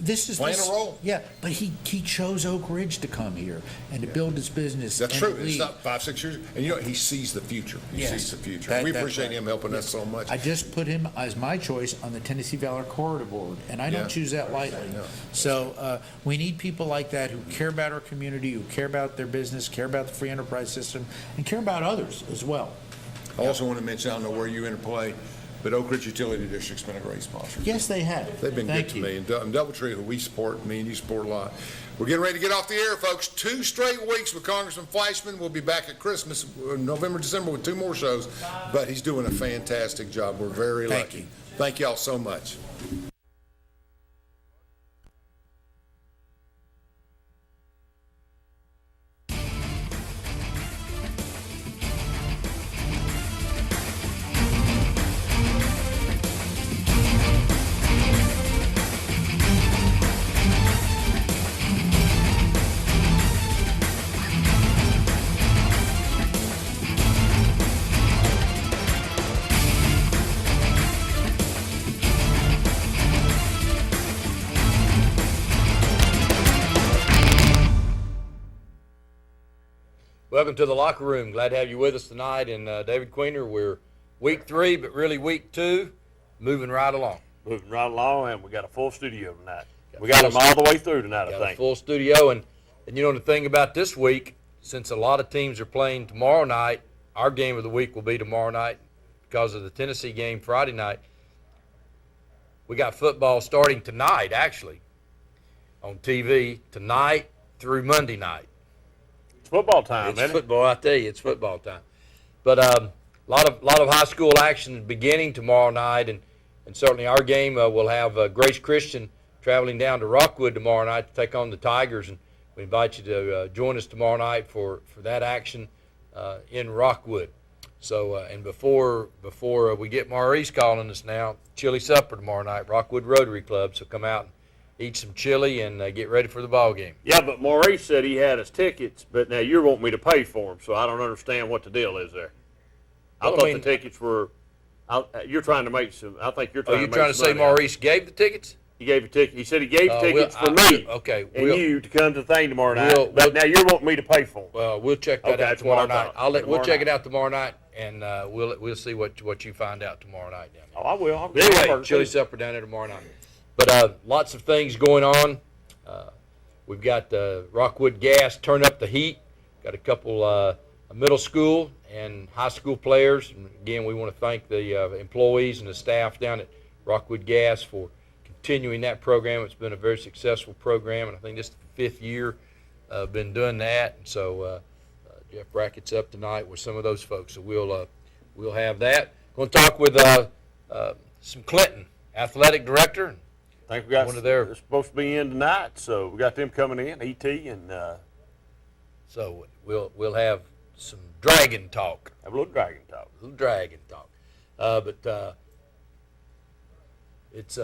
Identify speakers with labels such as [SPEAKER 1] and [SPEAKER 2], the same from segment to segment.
[SPEAKER 1] playing a role.
[SPEAKER 2] Yeah, but he chose Oak Ridge to come here and to build his business.
[SPEAKER 1] That's
[SPEAKER 2] and
[SPEAKER 1] true.
[SPEAKER 2] lead.
[SPEAKER 1] It's not 5-6 years. And he sees the future. He sees the future. We appreciate him helping us so much.
[SPEAKER 2] I just put him as my choice on the Tennessee Valor Corridor Board, and I don't choose that lightly. So we need people like that who care about our community, who care about their business, care about the free enterprise system, and care about others as well.
[SPEAKER 1] I also want to mention, I don't know where you interplay, but Oak Ridge Utility District's been a great sponsor.
[SPEAKER 2] Yes, they have.
[SPEAKER 1] They've been good to me. And Doubletree, who we support, me and you support a lot. We're getting ready to get off the air, folks. 2 straight weeks with Congressman Fleischman. We'll be back at Christmas, November, December, with 2 more shows. But he's doing a fantastic job. We're very lucky. Thank y'all so much.
[SPEAKER 3] Welcome to the locker room. Glad to have you with us tonight. And David Queener, we're week 3, but really week 2, moving right along.
[SPEAKER 4] Moving right along, and we got a full studio tonight. We got them all the way through tonight, I think.
[SPEAKER 3] A full studio, and you know the thing about this week, since a lot of teams are playing tomorrow night, our game of the week will be tomorrow night because of the Tennessee game Friday night. We got football starting tonight, actually, on TV tonight through Monday night.
[SPEAKER 4] Football time,
[SPEAKER 3] It's football, I tell you, it's football time. But a lot of high school action beginning tomorrow night, and certainly our game will have Grace Christian traveling down to Rockwood tomorrow night to take on the Tigers, and we invite you to join us tomorrow night for that action in Rockwood. So, and before we get Maurice calling us now, chili supper tomorrow night, Rockwood Rotary Club. So come out and eat some chili and get ready for the ball game.
[SPEAKER 4] Yeah, but Maurice said he had his tickets, but now you want me to pay for them, so I don't understand what the deal is there. I thought the tickets were. You're trying to make some. I think you're trying.
[SPEAKER 3] Are you trying to say Maurice gave the tickets?
[SPEAKER 4] He gave a ticket. He said he gave tickets for me.
[SPEAKER 3] Okay.
[SPEAKER 4] And you to come to the thing tomorrow night. But now you're wanting me to pay for them.
[SPEAKER 3] Well, we'll check that out tomorrow night. We'll check it out tomorrow night, and we'll see what you find out tomorrow night down there.
[SPEAKER 4] Oh, I will.
[SPEAKER 3] Anyway, chili supper down there tomorrow night. But lots of things going on. We've got Rockwood Gas, Turn Up the Heat. Got a couple middle school and high school players. And again, we want to thank the employees and the staff down at Rockwood Gas for continuing that program. It's been a very successful program, and I think this is the 5th year been doing that. And so Jeff Brackett's up tonight with some of those folks. So we'll have that. Going to talk with some Clinton athletic director.
[SPEAKER 4] I think we got
[SPEAKER 3] one of their.
[SPEAKER 4] They're supposed to be in tonight, so we got them coming in, ET, and
[SPEAKER 3] so we'll have some dragon talk.
[SPEAKER 4] Have a little dragon talk.
[SPEAKER 3] But it's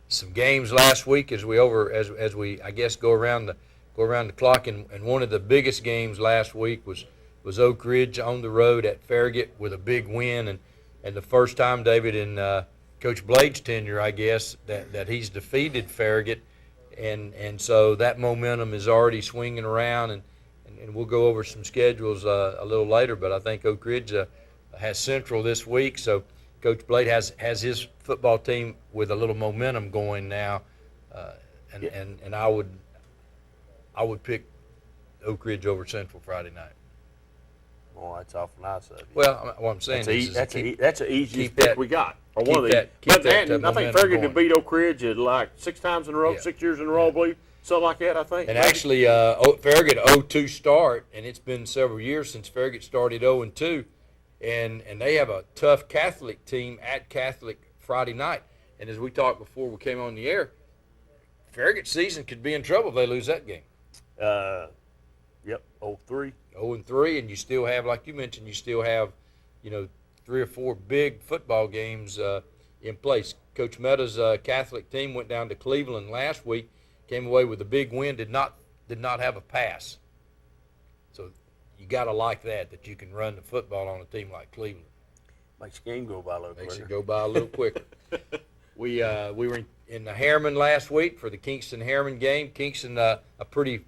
[SPEAKER 3] some games last week as we I guess go around the clock, and one of the biggest games last week was Oak Ridge on the road at Farragut with a big win, and the first time, David, in Coach Blade's tenure, I guess, that he's defeated Farragut, and so that momentum is already swinging around, and we'll go over some schedules a little later, but I think Oak Ridge has Central this week, so Coach Blade has his football team with a little momentum going now, and I would pick Oak Ridge over Central Friday night.
[SPEAKER 4] Oh, that's awful nice of you.
[SPEAKER 3] Well, what I'm saying
[SPEAKER 4] that's an easy pick we got. Or one of these. But I think Farragut had beat Oak Ridge like 6 times in a row, 6 years in a row, I believe. Something like that, I think.
[SPEAKER 3] And actually, Farragut 0-2 start, and it's been several years since Farragut started 0-2, and they have a tough Catholic team at Catholic Friday night. And as we talked before we came on the air, Farragut's season could be in trouble if they lose that game.
[SPEAKER 4] Yep, 0-3.
[SPEAKER 3] 0-3, and you still have, like you mentioned, 3 or 4 big football games in place. Coach Meta's Catholic team went down to Cleveland last week, came away with a big win, did not have a pass. So you got to like that you can run the football on a team like Cleveland.
[SPEAKER 4] Makes the game go by a little quicker.
[SPEAKER 3] Makes it go by a little quicker. We were in the Harriman last week for the Kingston-Harriman game. Kingston, a pretty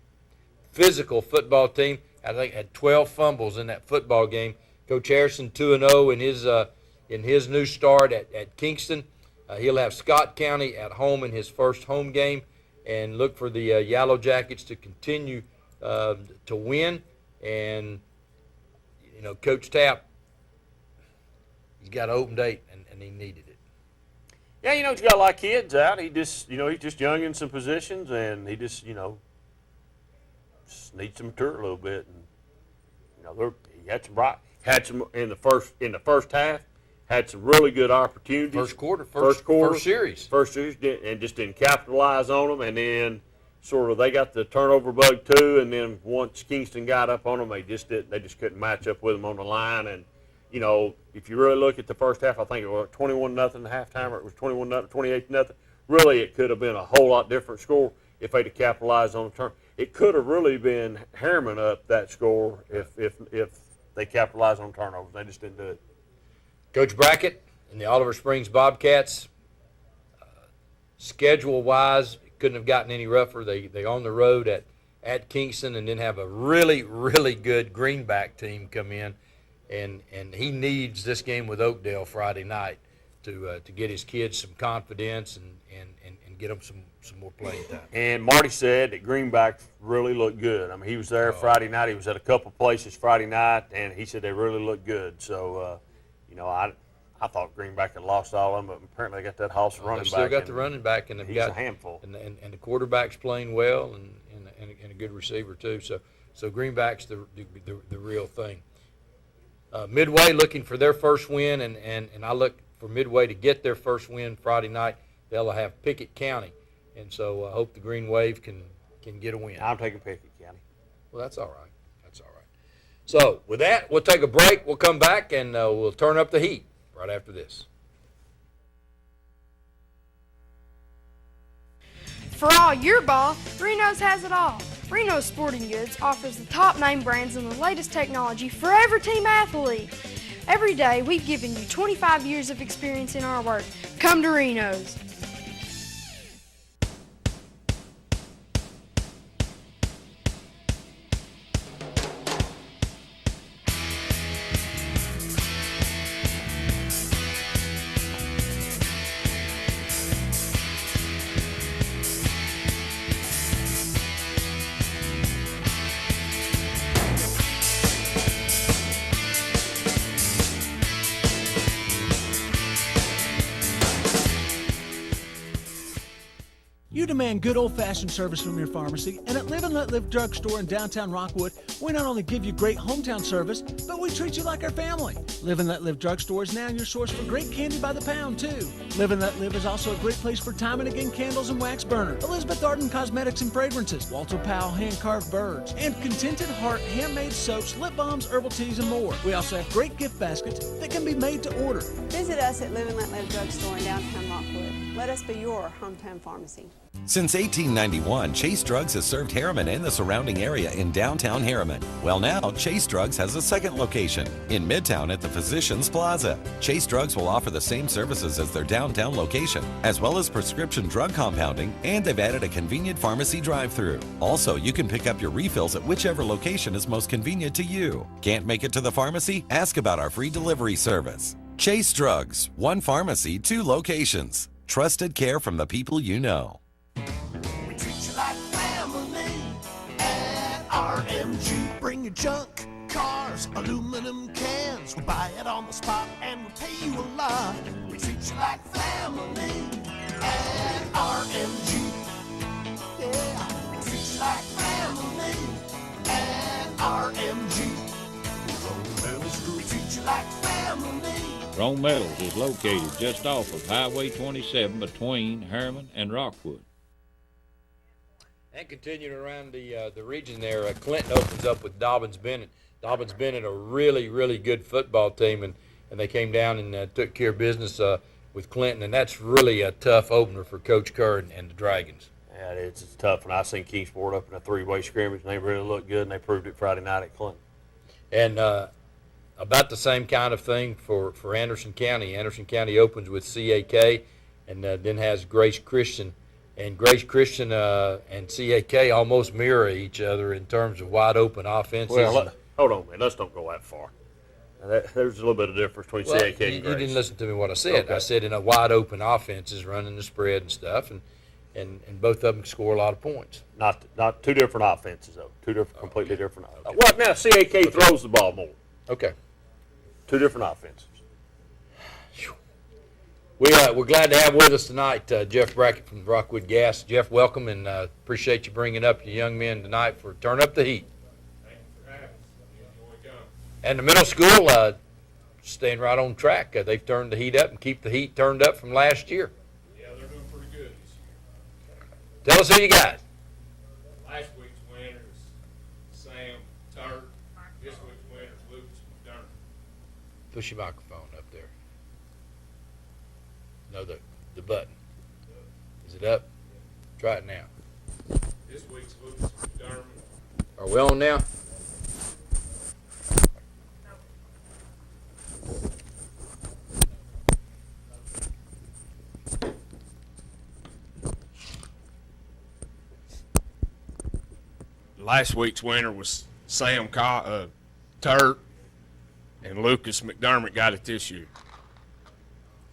[SPEAKER 3] physical football team. I think had 12 fumbles in that football game. Coach Harrison 2-0 in his new start at Kingston. He'll have Scott County at home in his first home game, and look for the Yellow Jackets to continue to win. And Coach Tapp, he's got an open date, and he needed it.
[SPEAKER 4] Yeah, he's got a lot of kids out. He just, he's just young in some positions, and he just, just needs to mature a little bit. And he had some in the first half. Had some really good opportunities.
[SPEAKER 3] First quarter,
[SPEAKER 4] first series, and just didn't capitalize on them. And then sort of they got the turnover bug too. And then once Kingston got up on them, they just couldn't match up with them on the line. And if you really look at the first half, I think it was 21-0 at halftime, or it was 21-0, 28-0. Really, it could have been a whole lot different score if they'd have capitalized on the turn. It could have really been Harriman up that score if they capitalized on turnovers. They just didn't do it.
[SPEAKER 3] Coach Brackett and the Oliver Springs Bobcats, schedule-wise, couldn't have gotten any rougher. They on the road at Kingston, and then have a really, really good Greenback team come in, and he needs this game with Oakdale Friday night to get his kids some confidence and get them some more playing time. And
[SPEAKER 4] Marty said that Greenback really looked good. I mean, he was there Friday night. He was at a couple places Friday night, and he said they really looked good. So, I thought Greenback had lost all of them, but apparently they got that Hoss running back.
[SPEAKER 3] They still got the running back, and
[SPEAKER 4] he's a handful.
[SPEAKER 3] And the quarterback's playing well, and a good receiver too. So Greenback's the real thing. Midway looking for their first win, and I look for Midway to get their first win Friday night. They'll have Pickett County, and so I hope the Green Wave can get a win.
[SPEAKER 4] I'm taking Pickett County.
[SPEAKER 3] Well, that's all right. So with that, we'll take a break. We'll come back, and we'll turn up the heat right after this.
[SPEAKER 5] For all your ball, Reno's has it all. Reno's Sporting Goods offers the top name brands and the latest technology for every team athlete. Every day, we've given you 25 years of experience in our work. Come to Reno's.
[SPEAKER 6] You demand good old-fashioned service from your pharmacy, and at Live and Let Live Drugstore in downtown Rockwood, we not only give you great hometown service, but we treat you like our family. Live and Let Live Drugstore is now your source for great candy by the pound, too. Live and Let Live is also a great place for Time and Again candles and wax burner, Elizabeth Arden cosmetics and fragrances, Walter Powell hand-carved birds, and Contented Heart handmade soaps, lip balms, herbal teas, and more. We also have great gift baskets that can be made to order.
[SPEAKER 7] Visit us at Live and Let Live Drugstore in downtown Rockwood. Let us be your hometown pharmacy.
[SPEAKER 8] Since 1891, Chase Drugs has served Harriman and the surrounding area in downtown Harriman. Well, now Chase Drugs has a second location in Midtown at the Physicians Plaza. Chase Drugs will offer the same services as their downtown location, as well as prescription drug compounding, and they've added a convenient pharmacy drive-through. Also, you can pick up your refills at whichever location is most convenient to you. Can't make it to the pharmacy? Ask about our free delivery service. Chase Drugs, one pharmacy, two locations. Trusted care from the people you know.
[SPEAKER 9] We treat you like family at RMG. Bring your junk, cars, aluminum cans. We buy it on the spot and we'll pay you a lot. We treat you like family at RMG. Yeah, we treat you like family at RMG. We treat you like family.
[SPEAKER 10] Rome Metals is located just off of Highway 27 between Harriman and Rockwood.
[SPEAKER 3] And continuing around the region there, Clinton opens up with Dobbins Bennett. Dobbins Bennett, a really, really good football team, and they came down and took care of business with Clinton, and that's really a tough opener for Coach Kerr and the Dragons.
[SPEAKER 4] Yeah, it's tough. And I seen Kingsport up in a three-way scrimmage, and they really looked good, and they proved it Friday night at Clinton.
[SPEAKER 3] And about the same kind of thing for Anderson County. Anderson County opens with CAK, and then has Grace Christian. And Grace Christian and CAK almost mirror each other in terms of wide open offenses.
[SPEAKER 4] Well, hold on, man. Let's don't go that far. There's a little bit of difference between CAK and Grace.
[SPEAKER 3] You didn't listen to me what I said.
[SPEAKER 4] Okay.
[SPEAKER 3] I said in a wide open offenses, running the spread and stuff, and both of them score a lot of points.
[SPEAKER 4] Not two different offenses though. Two different, completely different. Okay. Well, now CAK throws the ball more.
[SPEAKER 3] Okay.
[SPEAKER 4] Two different offenses.
[SPEAKER 3] We're glad to have with us tonight Jeff Brackett from Rockwood Gas. Jeff, welcome, and appreciate you bringing up your young men tonight for Turn Up the Heat.
[SPEAKER 11] Thank you for having us. Enjoy coming.
[SPEAKER 3] And the middle school staying right on track. They've turned the heat up and keep the heat turned up from last year.
[SPEAKER 11] Yeah, they're doing pretty good this year.
[SPEAKER 3] Tell us who you got.
[SPEAKER 11] Last week's winner is Sam Turt. This week's winner is Lucas McDermott.
[SPEAKER 3] Push your microphone up there. No, the button. Is it up? Try it now.
[SPEAKER 11] This week's Lucas McDermott.
[SPEAKER 3] Are we on now?
[SPEAKER 11] Last week's winner was Sam Turt, and Lucas McDermott got it this year.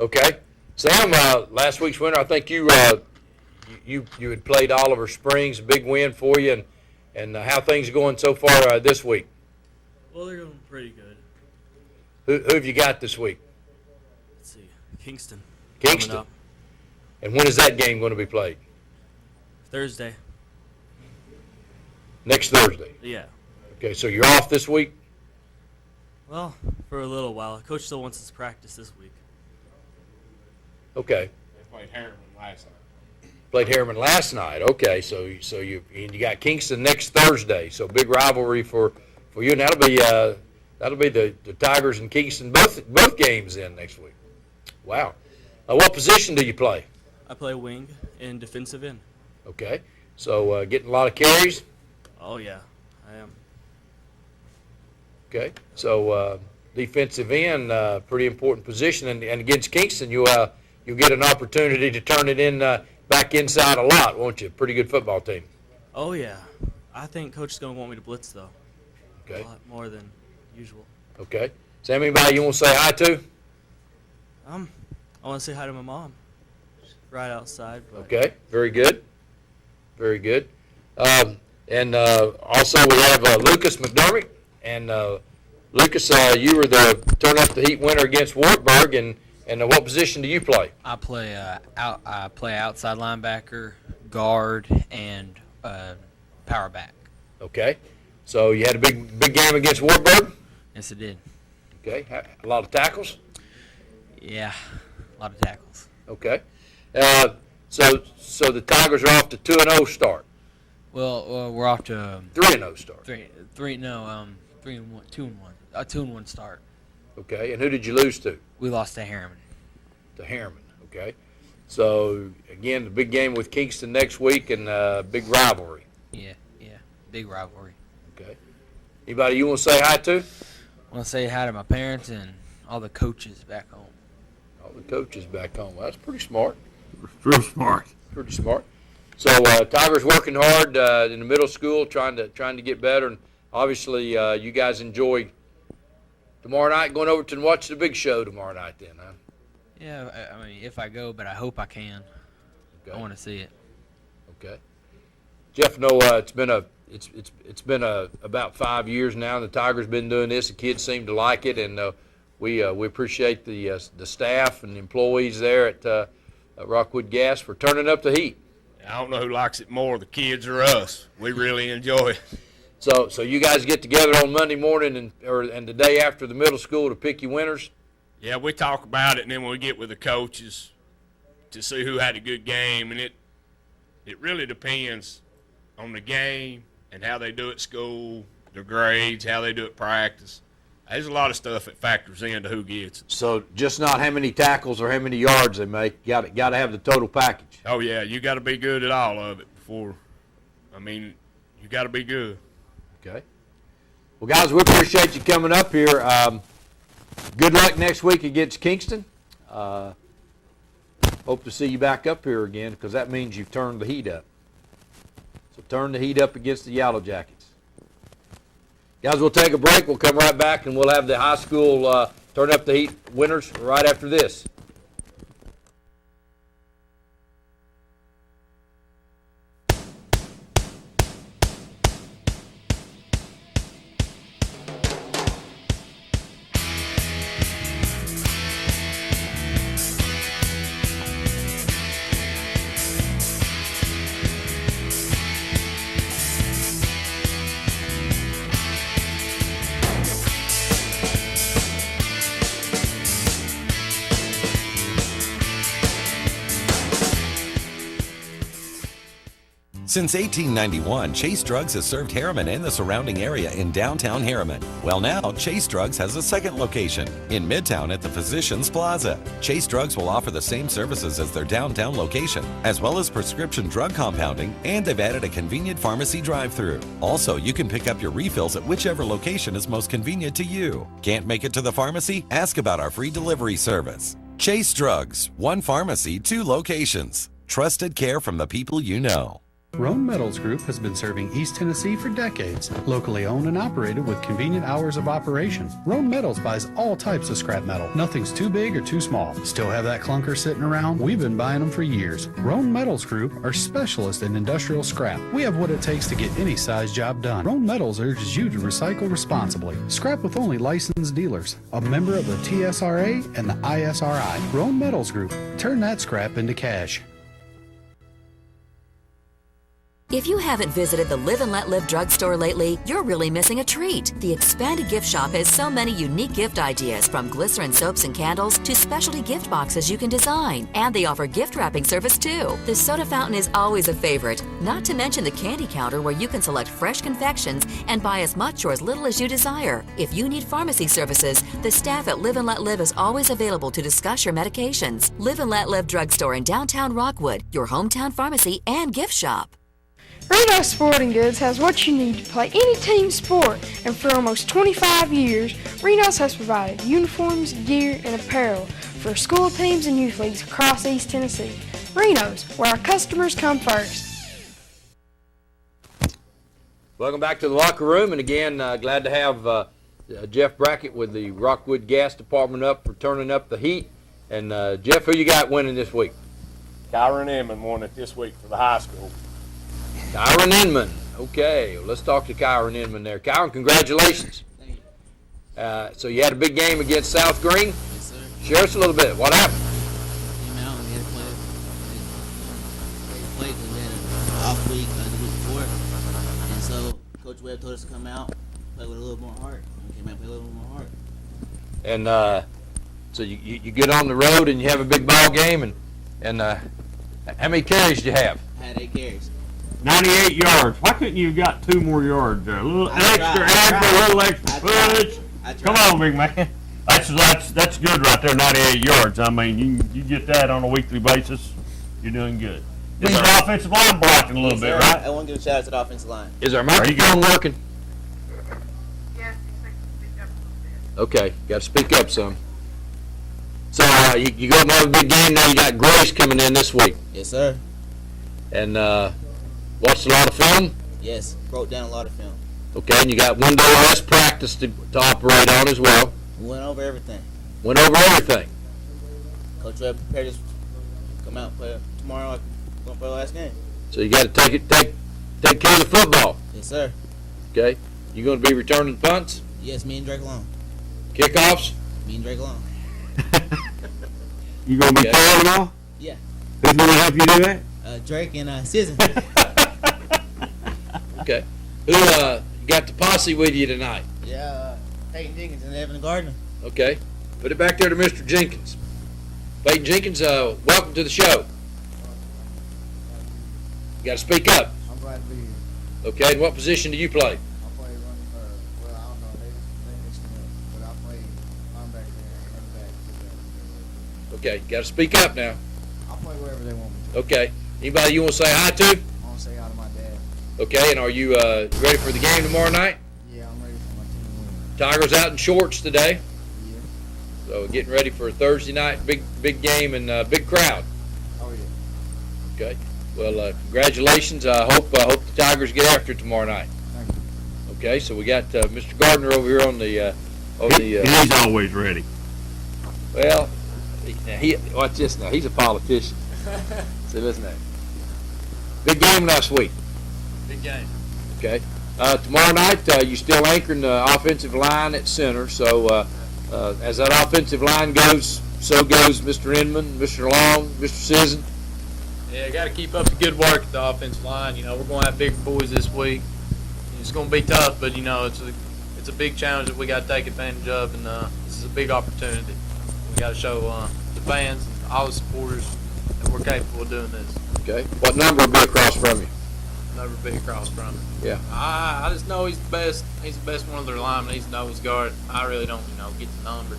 [SPEAKER 3] Okay. Sam, last week's winner, I think you had played Oliver Springs, a big win for you, and how things going so far this week?
[SPEAKER 12] Well, they're going pretty good.
[SPEAKER 3] Who have you got this week?
[SPEAKER 12] Let's see, Kingston.
[SPEAKER 3] Kingston.
[SPEAKER 12] Coming up.
[SPEAKER 3] And when is that game going to be played?
[SPEAKER 12] Thursday.
[SPEAKER 3] Next Thursday.
[SPEAKER 12] Yeah.
[SPEAKER 3] Okay, so you're off this week?
[SPEAKER 12] Well, for a little while. Coach still wants us to practice this week.
[SPEAKER 3] Okay.
[SPEAKER 11] They played Harriman last night.
[SPEAKER 3] Played Harriman last night. Okay, so you got Kingston next Thursday. So big rivalry for you, and that'll be the Tigers and Kingston both games in next week. Wow. What position do you play?
[SPEAKER 12] I play wing and defensive end.
[SPEAKER 3] Okay. So getting a lot of carries.
[SPEAKER 12] Oh yeah, I am.
[SPEAKER 3] Okay. So defensive end, pretty important position, and against Kingston, you'll get an opportunity to turn it in back inside a lot, won't you? Pretty good football team.
[SPEAKER 12] Oh yeah, I think Coach is going to want me to blitz though.
[SPEAKER 3] Okay.
[SPEAKER 12] A lot more than usual.
[SPEAKER 3] Okay. Sam, anybody you want to say hi to?
[SPEAKER 12] I want to say hi to my mom. She's right outside. But
[SPEAKER 3] Okay. Very good. Very good. And also we have Lucas McDermott, and Lucas, you were the Turn Up the Heat winner against Wartburg, and what position do you play?
[SPEAKER 13] I play outside linebacker, guard, and power back.
[SPEAKER 3] Okay. So you had a big game against Wartburg?
[SPEAKER 13] Yes, I did.
[SPEAKER 3] Okay. A lot of tackles?
[SPEAKER 13] Yeah, a lot of tackles.
[SPEAKER 3] Okay. So the Tigers are off to 2-0 start.
[SPEAKER 13] Well, we're off to
[SPEAKER 3] 3-0 start.
[SPEAKER 13] 3-1, 2-1, a 2-1 start.
[SPEAKER 3] Okay. And who did you lose to?
[SPEAKER 13] We lost to Harriman.
[SPEAKER 3] To Harriman. Okay. So again, the big game with Kingston next week, and big rivalry.
[SPEAKER 13] Yeah, big rivalry.
[SPEAKER 3] Okay. Anybody you want to say hi to?
[SPEAKER 13] I want to say hi to my parents and all the coaches back home.
[SPEAKER 3] All the coaches back home. Well, that's pretty smart.
[SPEAKER 11] Real smart.
[SPEAKER 3] Pretty smart. So Tigers working hard in the middle school, trying to get better, and obviously you guys enjoy tomorrow night, going over to watch the big show tomorrow night. Then, huh?
[SPEAKER 13] Yeah, I mean, if I go, but I hope I can.
[SPEAKER 3] Okay.
[SPEAKER 13] I want to see it.
[SPEAKER 3] Okay. Jeff, no, it's been about 5 years now. The Tigers been doing this. The kids seem to like it, and we appreciate the staff and the employees there at Rockwood Gas for turning up the heat.
[SPEAKER 11] I don't know who likes it more, the kids or us. We really enjoy it.
[SPEAKER 3] So you guys get together on Monday morning and the day after the middle school to pick your winners?
[SPEAKER 11] Yeah, we talk about it, and then we get with the coaches to see who had a good game, and it really depends on the game and how they do at school, their grades, how they do at practice. There's a lot of stuff that factors into who gets it.
[SPEAKER 3] So just not how many tackles or how many yards they make. Got to have the total package.
[SPEAKER 11] Oh, yeah, you got to be good at all of it before. I mean, you got to be good.
[SPEAKER 3] Okay. Well, guys, we appreciate you coming up here. Good luck next week against Kingston. hope to see you back up here again, because that means you've turned the heat up. So turn the heat up against the Yellow Jackets. Guys, we'll take a break. We'll come right back, and we'll have the high school turn up the heat winners right after this.
[SPEAKER 8] Since 1891, Chase Drugs has served Harriman and the surrounding area in downtown Harriman. Well, now, Chase Drugs has a second location in Midtown at the Physicians Plaza. Chase Drugs will offer the same services as their downtown location, as well as prescription drug compounding, and they've added a convenient pharmacy drive-thru. Also, you can pick up your refills at whichever location is most convenient to you. Can't make it to the pharmacy? Ask about our free delivery service. Chase Drugs, one pharmacy, two locations. Trusted care from the people you know.
[SPEAKER 14] Roan Metals Group has been serving East Tennessee for decades. Locally owned and operated with convenient hours of operation. Roan Metals buys all types of scrap metal. Nothing's too big or too small. Still have that clunker sitting around? We've been buying them for years. Roan Metals Group are specialists in industrial scrap. We have what it takes to get any size job done. Roan Metals urges you to recycle responsibly. Scrap with only licensed dealers. A member of the TSRA and the ISRI. Roan Metals Group. Turn that scrap into cash.
[SPEAKER 15] If you haven't visited the Live and Let Live drugstore lately, you're really missing a treat. The expanded gift shop has so many unique gift ideas, from glycerin soaps and candles to specialty gift boxes you can design. And they offer gift wrapping service too. The soda fountain is always a favorite, not to mention the candy counter where you can select fresh confections and buy as much or as little as you desire. If you need pharmacy services, the staff at Live and Let Live is always available to discuss your medications. Live and Let Live drugstore in downtown Rockwood, your hometown pharmacy and gift shop.
[SPEAKER 5] Reno Sporting Goods has what you need to play any team sport, and for almost 25 years, Reno's has provided uniforms, gear, and apparel for school teams and youth leagues across East Tennessee. Reno's, where our customers come first.
[SPEAKER 3] Welcome back to the locker room, and again, glad to have Jeff Brackett with the Rockwood Gas Department up for turning up the heat. And Jeff, who you got winning this week?
[SPEAKER 16] Kyron Inman won it this week for the high school.
[SPEAKER 3] Kyron Inman. Okay, well, let's talk to Kyron Inman there. Kyron, congratulations.
[SPEAKER 17] Thank you.
[SPEAKER 3] So you had a big game against South Green?
[SPEAKER 17] Yes, sir.
[SPEAKER 3] Share us a little bit. What happened?
[SPEAKER 17] Came out and we had to play. We had an off week the week before. And so Coach Webb told us to come out, play with a little more heart. And we came out and played a little more heart.
[SPEAKER 3] And so you get on the road and you have a big ball game. And how many carries did you have?
[SPEAKER 17] I had 8 carries.
[SPEAKER 4] 98 yards. Why couldn't you have got 2 more yards there? A little extra effort, a little extra push. Come on, big man. That's good right there, 98 yards. I mean, you get that on a weekly basis, you're doing good. Is the offensive line blocking a little bit, right?
[SPEAKER 17] I want to give a shout out to the offensive line.
[SPEAKER 3] Is our microphone working? Okay, got to speak up some. So you got another big game now. You got Grace coming in this week.
[SPEAKER 17] Yes, sir.
[SPEAKER 3] And watched a lot of film?
[SPEAKER 17] Yes, broke down a lot of film.
[SPEAKER 3] Okay, and you got one day less practice to operate on as well.
[SPEAKER 17] We went over everything.
[SPEAKER 3] Went over everything.
[SPEAKER 17] Coach Webb prepared us to come out and play tomorrow. We're going to play the last game.
[SPEAKER 3] So you got to take care of the football.
[SPEAKER 17] Yes, sir.
[SPEAKER 3] Okay. You going to be returning punts?
[SPEAKER 17] Yes, me and Drake Long.
[SPEAKER 3] Kickoffs?
[SPEAKER 17] Me and Drake Long.
[SPEAKER 4] You going to be throwing them all?
[SPEAKER 17] Yeah.
[SPEAKER 4] Who's going to help you do that?
[SPEAKER 17] Drake and Sizzin.
[SPEAKER 3] Okay. Who got the posse with you tonight?
[SPEAKER 17] Yeah, Peyton Jenkins and Evan Gardner.
[SPEAKER 3] Okay. Put it back there to Mr. Jenkins. Peyton Jenkins, welcome to the show. You got to speak up.
[SPEAKER 18] I'm glad to be here.
[SPEAKER 3] Okay, and what position do you play?
[SPEAKER 18] I play well, I don't know, they mixed me up, but I play linebacker and running back.
[SPEAKER 3] Okay, got to speak up now.
[SPEAKER 18] I'll play wherever they want me to.
[SPEAKER 3] Okay. Anybody you want to say hi to?
[SPEAKER 18] I want to say hi to my dad.
[SPEAKER 3] Okay, and are you ready for the game tomorrow night?
[SPEAKER 18] Yeah, I'm ready for my team to win.
[SPEAKER 3] Tigers out in shorts today.
[SPEAKER 18] Yeah.
[SPEAKER 3] So getting ready for a Thursday night big game and big crowd. Okay. Well, congratulations. I hope the Tigers get after it tomorrow night. Okay, so we got Mr. Gardner over here on the
[SPEAKER 16] He's always ready.
[SPEAKER 3] Well, watch this now. He's a politician. So listen now. Big game last week.
[SPEAKER 12] Big game.
[SPEAKER 3] Okay. Tomorrow night, you're still anchoring the offensive line at center. So as that offensive line goes, so goes Mr. Inman, Mr. Long, Mr. Sisson.
[SPEAKER 12] Yeah, got to keep up the good work at the offensive line. You know, we're going to have big boys this week. It's going to be tough, but, you know, it's a big challenge that we got to take advantage of, and this is a big opportunity. We got to show the fans and all the supporters that we're capable of doing this.
[SPEAKER 3] Okay. What number will be across from you?
[SPEAKER 12] Never be across from him.
[SPEAKER 3] Yeah.
[SPEAKER 12] I just know he's the best. He's the best one of their linemen. He's nose guard. I really don't, get the numbers.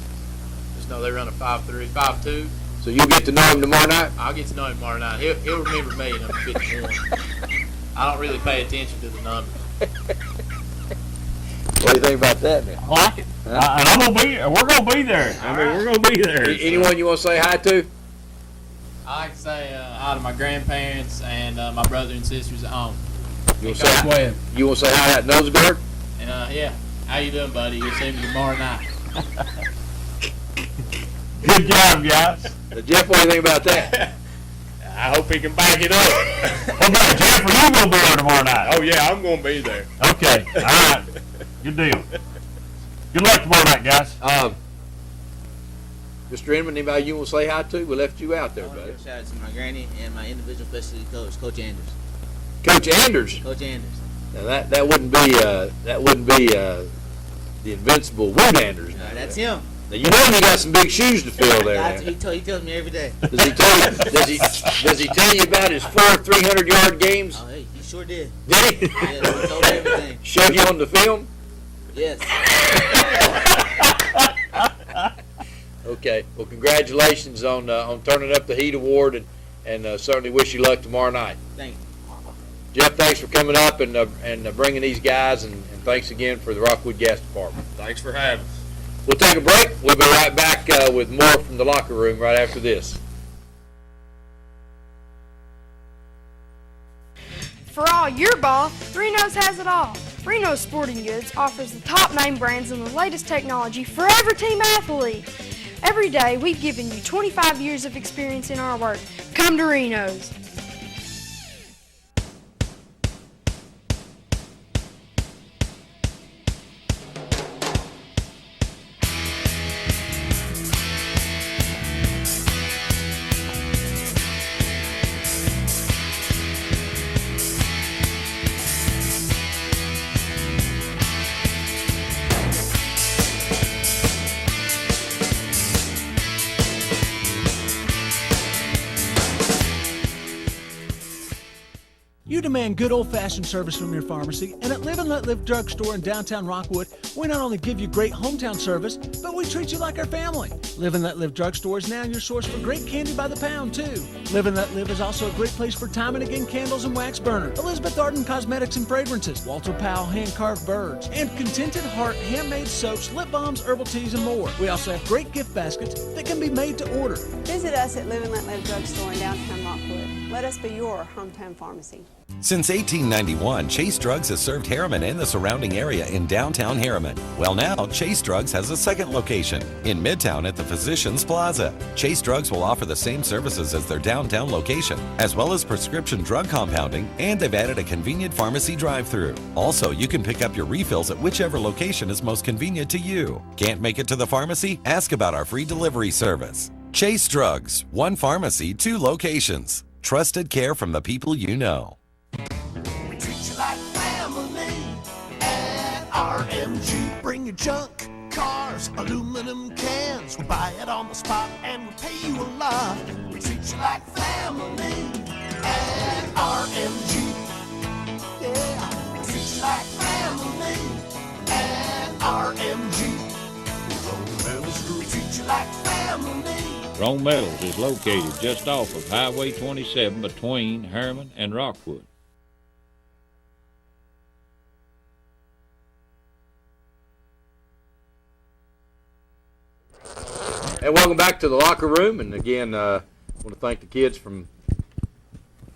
[SPEAKER 12] Just know they run a 5'3", 5'2".
[SPEAKER 3] So you'll get to know him tomorrow night?
[SPEAKER 12] I'll get to know him tomorrow night. He'll remember me, number 51. I don't really pay attention to the numbers.
[SPEAKER 3] What do you think about that, man?
[SPEAKER 16] I like it. And I'm gonna be. We're gonna be there. We're gonna be there.
[SPEAKER 3] Anyone you want to say hi to?
[SPEAKER 12] I like to say hi to my grandparents and my brother and sisters at home.
[SPEAKER 3] You want to say hi? You want to say hi to that nose guard?
[SPEAKER 12] And yeah, how you doing, buddy? You'll see me tomorrow night.
[SPEAKER 16] Good job, guys.
[SPEAKER 3] Jeff, what do you think about that?
[SPEAKER 11] I hope he can back it up.
[SPEAKER 16] What about Jeff? Are you gonna be there tomorrow night?
[SPEAKER 11] Oh yeah, I'm gonna be there.
[SPEAKER 16] Okay. All right. Good deal. Good luck tomorrow night, guys.
[SPEAKER 3] Mr. Inman, anybody you want to say hi to? We left you out there, buddy.
[SPEAKER 17] Shout out to my granny and my individual specialty coach, Coach Anders.
[SPEAKER 3] Coach Anders.
[SPEAKER 17] Coach Anders.
[SPEAKER 3] Now that wouldn't be the invincible Wood Anders.
[SPEAKER 17] That's him.
[SPEAKER 3] Now you know you got some big shoes to fill there.
[SPEAKER 17] He tells me every day.
[SPEAKER 3] Does he tell you about his 4 300-yard games?
[SPEAKER 17] Oh, hey, he sure did.
[SPEAKER 3] Did he?
[SPEAKER 17] Yeah, he told me everything.
[SPEAKER 3] Showed you on the film?
[SPEAKER 17] Yes.
[SPEAKER 3] Okay. Well, congratulations on turning up the Heat Award, and certainly wish you luck tomorrow night.
[SPEAKER 17] Thank you.
[SPEAKER 3] Jeff, thanks for coming up and bringing these guys, and thanks again for the Rockwood Gas Department.
[SPEAKER 11] Thanks for having us.
[SPEAKER 3] We'll take a break. We'll be right back with more from the locker room right after this.
[SPEAKER 5] For all your ball, Reno's has it all. Reno's Sporting Goods offers the top name brands and the latest technology for every team athlete. Every day, we've given you 25 years of experience in our work. Come to Reno's.
[SPEAKER 6] You demand good old-fashioned service from your pharmacy, and at Live and Let Live Drugstore in downtown Rockwood, we not only give you great hometown service, but we treat you like our family. Live and Let Live Drugstore is now your source for great candy by the pound, too. Live and Let Live is also a great place for Time and Again candles and wax burner, Elizabeth Arden cosmetics and fragrances, Walter Powell hand-carved birds, and Contented Heart handmade soaps, lip balms, herbal teas, and more. We also have great gift baskets that can be made to order.
[SPEAKER 7] Visit us at Live and Let Live Drugstore in downtown Rockwood. Let us be your hometown pharmacy.
[SPEAKER 8] Since 1891, Chase Drugs has served Harriman and the surrounding area in downtown Harriman. Well, now Chase Drugs has a second location in Midtown at the Physicians Plaza. Chase Drugs will offer the same services as their downtown location, as well as prescription drug compounding, and they've added a convenient pharmacy drive-thru. Also, you can pick up your refills at whichever location is most convenient to you. Can't make it to the pharmacy? Ask about our free delivery service. Chase Drugs, one pharmacy, 2 locations. Trusted care from the people you know.
[SPEAKER 9] We treat you like family at RMG. Bring your junk, cars, aluminum cans. We buy it on the spot and we pay you a lot. We treat you like family at RMG. Yeah, we treat you like family at RMG. We treat you like family.
[SPEAKER 10] Rome Metals is located just off of Highway 27 between Harriman and Rockwood.
[SPEAKER 3] And welcome back to the locker room. And again, I want to thank the kids from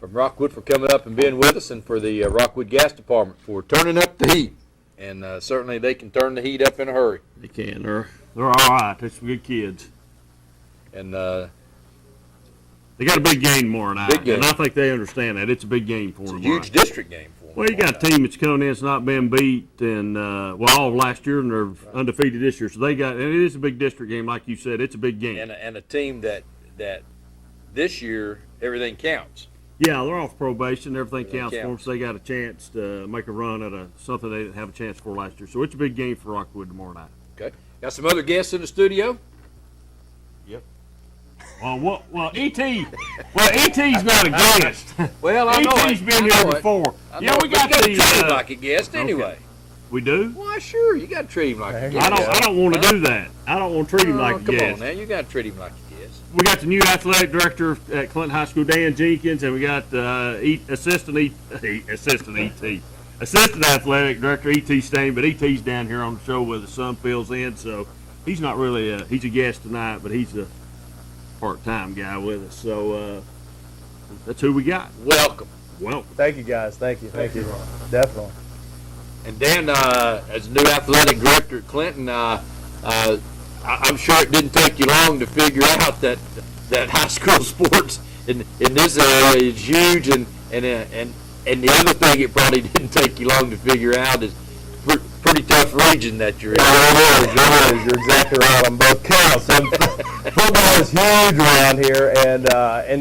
[SPEAKER 3] from Rockwood for coming up and being with us, and for the Rockwood Gas Department for turning up the heat. And certainly they can turn the heat up in a hurry.
[SPEAKER 16] They can. They're all right. They're some good kids.
[SPEAKER 3] And
[SPEAKER 16] they got a big game tomorrow night.
[SPEAKER 3] Big game.
[SPEAKER 16] And I think they understand that. It's a big game for them.
[SPEAKER 3] It's a huge district game for them.
[SPEAKER 16] Well, you got a team that's coming in that's not been beat and all of last year, and they're undefeated this year. So they got, and it is a big district game, like you said. It's a big game.
[SPEAKER 3] And a team that this year everything counts.
[SPEAKER 16] Yeah, they're off probation. Everything counts for them, so they got a chance to make a run at something they didn't have a chance for last year. So it's a big game for Rockwood tomorrow night.
[SPEAKER 3] Okay. Got some other guests in the studio?
[SPEAKER 16] Yep. Well, E.T. Well, E.T.'s not a guest.
[SPEAKER 3] Well, I know
[SPEAKER 16] E.T.'s been here before. Yeah, we got
[SPEAKER 3] to
[SPEAKER 16] the
[SPEAKER 3] treat him like a guest anyway.
[SPEAKER 16] Okay. We do?
[SPEAKER 3] Why, sure. You got to treat him like a guest.
[SPEAKER 16] I don't want to do that. I don't want to treat him like a guest.
[SPEAKER 3] Come on, now. You got to treat him like a guest.
[SPEAKER 16] We got the new athletic director at Clinton High School, Dan Jenkins, and we got assistant athletic director E.T. Stain, but E.T.'s down here on the show with his son fills in, so he's not really he's a guest tonight, but he's a part-time guy with us. So that's who we got.
[SPEAKER 3] Welcome.
[SPEAKER 19] Thank you, guys. Thank you. Definitely.
[SPEAKER 3] And Dan, as new athletic director at Clinton, I'm sure it didn't take you long to figure out that high school sports in this area is huge, and the other thing it probably didn't take you long to figure out is pretty tough region that you're in.
[SPEAKER 19] It is. You're exactly right on both counts. Football is huge around here, and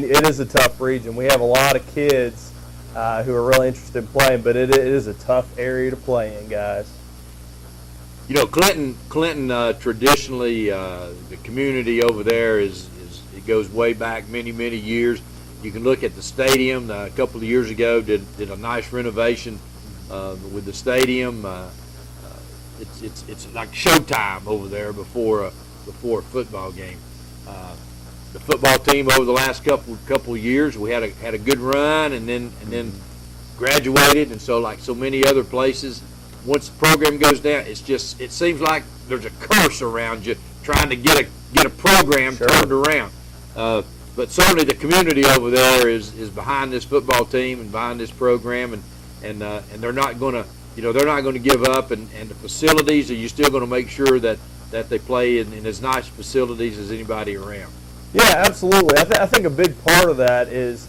[SPEAKER 19] it is a tough region. We have a lot of kids who are really interested in playing, but it is a tough area to play in, guys.
[SPEAKER 3] You know, Clinton traditionally, the community over there it goes way back many years. You can look at the stadium. A couple of years ago, did a nice renovation with the stadium. It's like showtime over there before a football game. The football team over the last couple of years, we had a good run, and then graduated, and so like so many other places, once the program goes down, it seems like there's a curse around you trying to get a program turned around. But certainly the community over there is behind this football team and behind this program, and they're not going to give up, and the facilities, are you still going to make sure that they play in as nice facilities as anybody around?
[SPEAKER 19] Yeah, absolutely. I think a big part of that is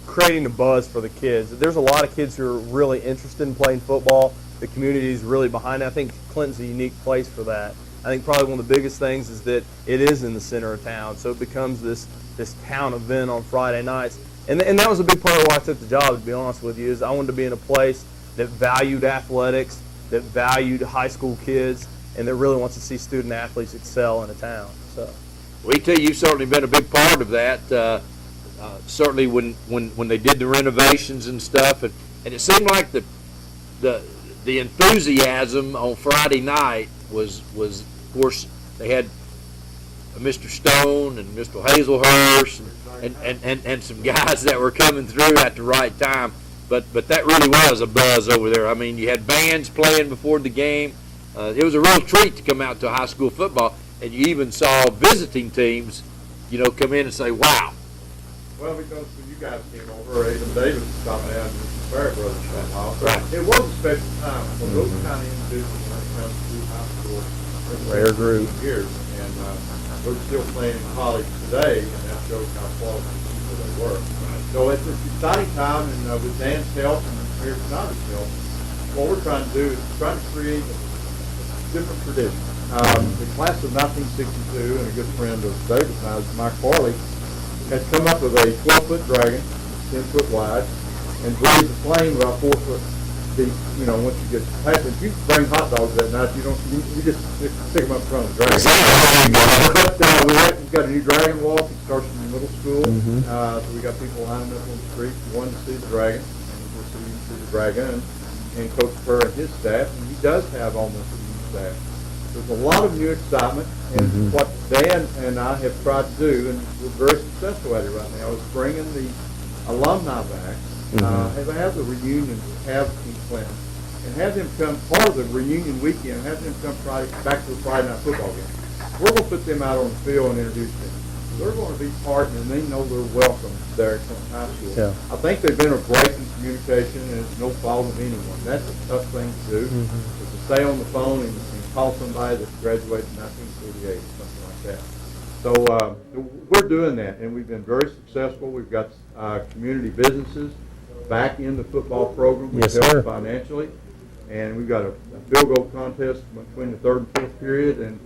[SPEAKER 19] creating a buzz for the kids. There's a lot of kids who are really interested in playing football. The community is really behind it. I think Clinton's a unique place for that. I think probably one of the biggest things is that it is in the center of town, so it becomes this town event on Friday nights. And that was a big part of why I took the job, to be honest with you, is I wanted to be in a place that valued athletics, that valued high school kids, and that really wants to see student athletes excel in a town. So,
[SPEAKER 3] well, E.T., you've certainly been a big part of that. Certainly when they did the renovations and stuff, and it seemed like the enthusiasm on Friday night was of course they had Mr. Stone and Mr. Hazelhurst and some guys that were coming through at the right time. But that really was a buzz over there. I mean, you had bands playing before the game. It was a real treat to come out to high school football, and you even saw visiting teams, come in and say, "Wow."
[SPEAKER 20] Well, because when you guys came over, Adam Davis stopped down and the Barrett Brothers shot off.
[SPEAKER 3] Right.
[SPEAKER 20] It was a special time for those kind of individuals when it comes to high school.
[SPEAKER 19] Rare group.
[SPEAKER 20] Years, and we're still playing in college today, and that shows how quality people they were. So it's an exciting time, and with Dan's help and Mayor Snyder's help, what we're trying to do is try to create a different tradition. The class of 1962, and a good friend of David and I, Mike Farley, had come up with a 12-foot dragon, 10 foot wide, and breathed a flame about 4 foot deep. Once you get past it, if you bring hot dogs that night, you just stick them up front of the dragon. But we've got a new dragon walk. It starts in the middle school. So we got people lining up on the street, one to see the dragon, and we'll see the dragon, and Coach Kerr and his staff, and he does have almost a new staff. There's a lot of new excitement, and what Dan and I have tried to do, and we're very successful at it right now, is bringing the alumni back, have the reunion, have in Clinton, and have them come part of the reunion weekend, have them come back to the Friday night football game. We're going to put them out on the field and introduce them. they're going to be part, and they know they're welcome there at Clinton High School.
[SPEAKER 19] Yeah.
[SPEAKER 20] I think they've been a great in communication, and it's no fault of anyone. That's a tough thing to do, is to stay on the phone and call somebody that's graduated in 1948 or something like that. So we're doing that, and we've been very successful. We've got community businesses back in the football program. We've
[SPEAKER 19] Yes,
[SPEAKER 20] helped
[SPEAKER 19] sir.
[SPEAKER 20] financially, and we've got a field goal contest between the third and fourth period, and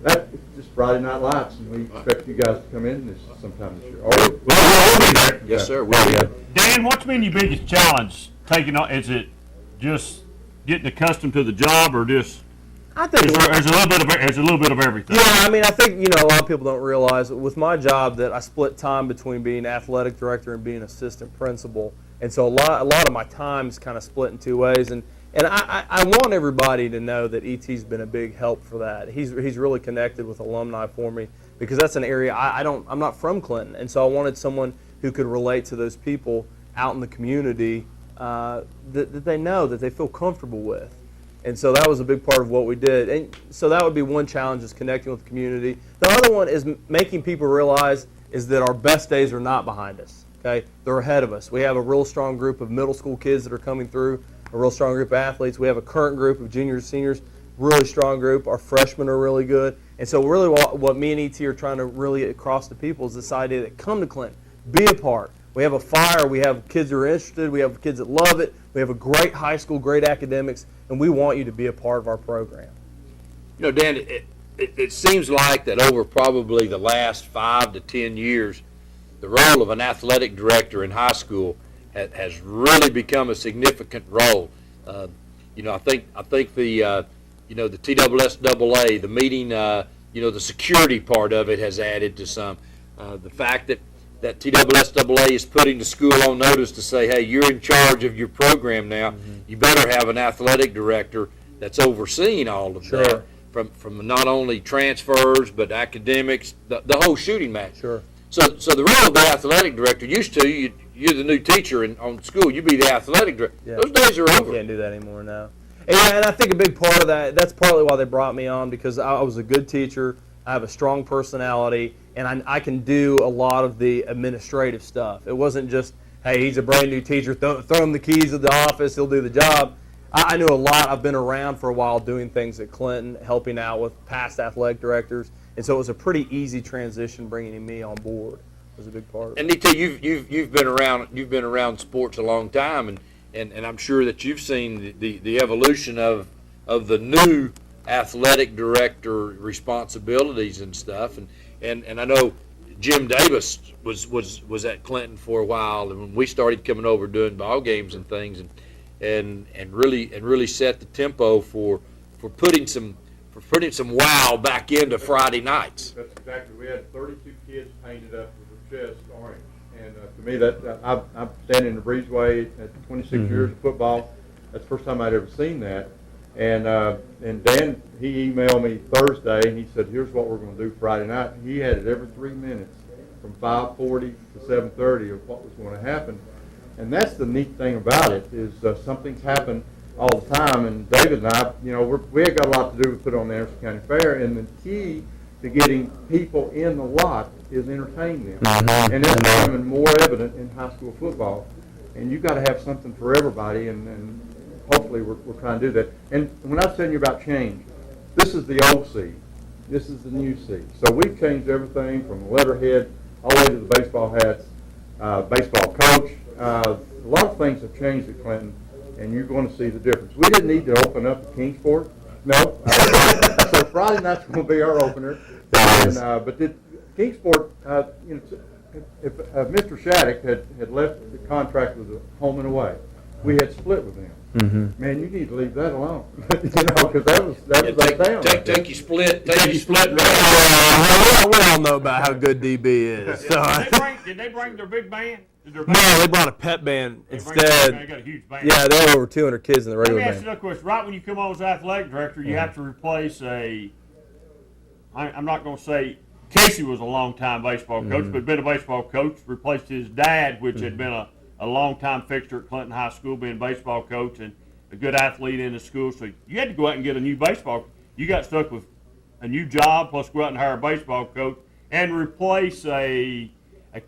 [SPEAKER 20] that's just Friday Night Lights, and we expect you guys to come in this sometime this year.
[SPEAKER 16] We'll be there.
[SPEAKER 3] Yes, sir.
[SPEAKER 16] Dan, what's been your biggest challenge taking on? Is it just getting accustomed to the job, or just?
[SPEAKER 19] I think
[SPEAKER 16] there's a little bit of everything.
[SPEAKER 19] Yeah, I mean, I think, a lot of people don't realize that with my job that I split time between being athletic director and being assistant principal, and so a lot of my time is kind of split in two ways, and I want everybody to know that ET's been a big help for that. He's really connected with alumni for me, because that's an area I'm not from Clinton, and so I wanted someone who could relate to those people out in the community that they know, that they feel comfortable with. And so that was a big part of what we did. And so that would be one challenge, is connecting with the community. The other one is making people realize is that our best days are not behind us. Okay, they're ahead of us. We have a real strong group of middle school kids that are coming through, a real strong group of athletes. We have a current group of juniors, seniors, really strong group. Our freshmen are really good. And so really what me and ET are trying to really get across to people is this idea that come to Clinton, be a part. We have a fire. We have kids who are interested. We have kids that love it. We have a great high school, great academics, and we want you to be a part of our program.
[SPEAKER 3] Dan, it seems like that over probably the last 5 to 10 years, the role of an athletic director in high school has really become a significant role. I think the the TSSAA, the meeting, the security part of it has added to some. The fact that TSSAA is putting the school on notice to say, hey, you're in charge of your program now. You better have an athletic director that's overseeing all of that, from not only transfers but academics, the whole shooting match.
[SPEAKER 19] Sure.
[SPEAKER 3] So the role of the athletic director used to, you're the new teacher on school, you be the athletic director.
[SPEAKER 19] Yeah.
[SPEAKER 3] Those days are over.
[SPEAKER 19] You can't do that anymore now. And I think a big part of that's partly why they brought me on, because I was a good teacher. I have a strong personality, and I can do a lot of the administrative stuff. It wasn't just, hey, he's a brand new teacher, throw him the keys of the office, he'll do the job. I knew a lot. I've been around for a while doing things at Clinton, helping out with past athletic directors, and so it was a pretty easy transition bringing me on board. It was a big part of it.
[SPEAKER 3] And DT, you've been around sports a long time, and I'm sure that you've seen the evolution of the new athletic director responsibilities and stuff, and I know Jim Davis was at Clinton for a while, and when we started coming over doing ball games and things, and really set the tempo for putting some wow back into Friday nights.
[SPEAKER 20] That's exactly. We had 32 kids painted up with their chest orange, and to me, that I'm standing in the breezeway at 26 years of football. That's the first time I'd ever seen that. And Dan, he emailed me Thursday, and he said, here's what we're going to do Friday night. He had it every 3 minutes from 5:40 to 7:30 of what was going to happen. And that's the neat thing about it, is something's happened all the time. And David and I, we had got a lot to do with put on the Anderson County Fair, and the key to getting people in the lot is entertaining them. And it's becoming more evident in high school football. And you've got to have something for everybody, and hopefully we're trying to do that. And when I was telling you about change, this is the old seed. This is the new seed. So we've changed everything from the letterhead all the way to the baseball hats, baseball coach. A lot of things have changed at Clinton, and you're going to see the difference. We didn't need to open up at Kingsport. No. So Friday night's going to be our opener. But Kingsport, if Mr. Shattuck had left the contract with the home and away, we had split with him. Man, you need to leave that alone. Because that was down.
[SPEAKER 3] Take your split.
[SPEAKER 19] We all know about how good DB is.
[SPEAKER 16] Did they bring their big band?
[SPEAKER 19] No, they brought a pep band instead.
[SPEAKER 16] They got a huge band.
[SPEAKER 19] Yeah, there were over 200 kids in the regular
[SPEAKER 16] Let me ask
[SPEAKER 19] band.
[SPEAKER 16] you a question. Right when you come on as athletic director, you have to replace I'm not going to say Casey was a long-time baseball coach, but been a baseball coach, replaced his dad, which had been a long-time fixture at Clinton High School, being a baseball coach and a good athlete in the school. So you had to go out and get a new baseball. You got stuck with a new job, plus go out and hire a baseball coach. and replace a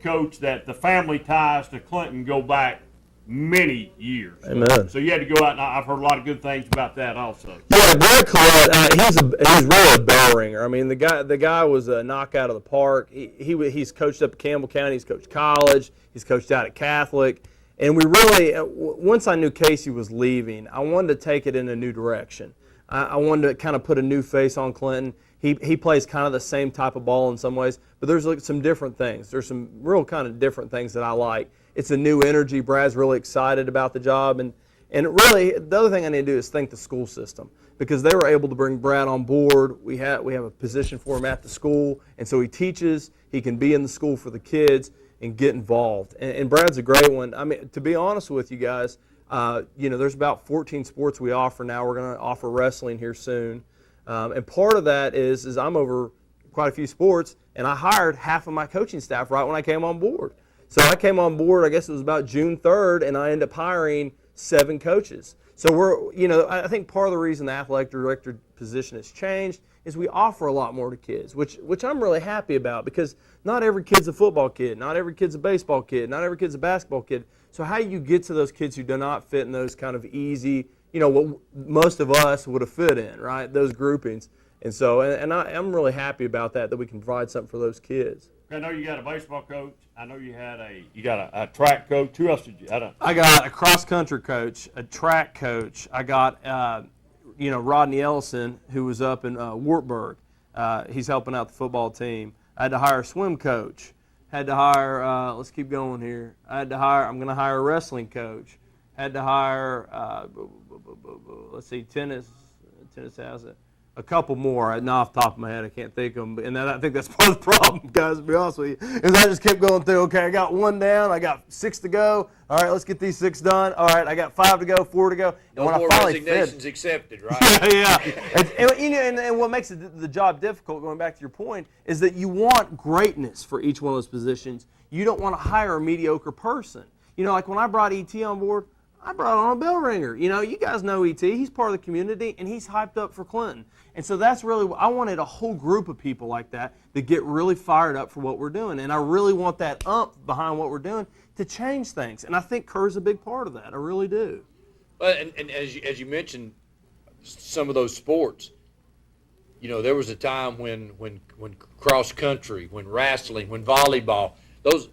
[SPEAKER 16] coach that the family ties to Clinton go back many years.
[SPEAKER 19] Amen.
[SPEAKER 16] So you had to go out, and I've heard a lot of good things about that also.
[SPEAKER 19] Yeah, Brad Collette, he's really a bell ringer. I mean, the guy was a knockout of the park. He's coached up at Campbell County. He's coached college. He's coached out at Catholic. And we really, once I knew Casey was leaving, I wanted to take it in a new direction. I wanted to kind of put a new face on Clinton. He plays kind of the same type of ball in some ways, but there's like some different things. There's some real kind of different things that I like. It's a new energy. Brad's really excited about the job. And really, the other thing I need to do is thank the school system, because they were able to bring Brad on board. We have a position for him at the school, and so he teaches. He can be in the school for the kids and get involved. And Brad's a great one. I mean, to be honest with you guys, there's about 14 sports we offer now. We're going to offer wrestling here soon. And part of that is I'm over quite a few sports, and I hired half of my coaching staff right when I came on board. So I came on board, I guess it was about June 3rd, and I ended up hiring 7 coaches. So I think part of the reason the athletic director position has changed is we offer a lot more to kids, which I'm really happy about, because not every kid's a football kid, not every kid's a baseball kid, not every kid's a basketball kid. So how do you get to those kids who do not fit in those kind of easy, what most of us would have fit in, right? Those groupings. And so, I'm really happy about that we can provide something for those kids.
[SPEAKER 16] I know you got a baseball coach. I know you got a track coach. Who else did you?
[SPEAKER 19] I got a cross country coach, a track coach. I got Rodney Ellison, who was up in Wartburg. He's helping out the football team. I had to hire a swim coach. Had to hire. Let's keep going here. I'm going to hire a wrestling coach. Had to hire. Let's see, tennis has it. A couple more. Now off the top of my head, I can't think of them. And I think that's part of the problem, guys, to be honest with you, is I just kept going through, okay, I got 1 down, I got 6 to go. All right, let's get these 6 done. All right, I got 5 to go, 4 to go.
[SPEAKER 3] No more resignations accepted, right?
[SPEAKER 19] And what makes the job difficult, going back to your point, is that you want greatness for each one of those positions. You don't want to hire a mediocre person. Like when I brought E.T. on board, I brought on a bell ringer. You guys know E.T. He's part of the community, and he's hyped up for Clinton. And so that's really, I wanted a whole group of people like that get really fired up for what we're doing. And I really want that behind what we're doing to change things. And I think Kerr's a big part of that. I really do.
[SPEAKER 3] Well, and as you mentioned, some of those sports, there was a time when cross country, when wrestling, when volleyball, those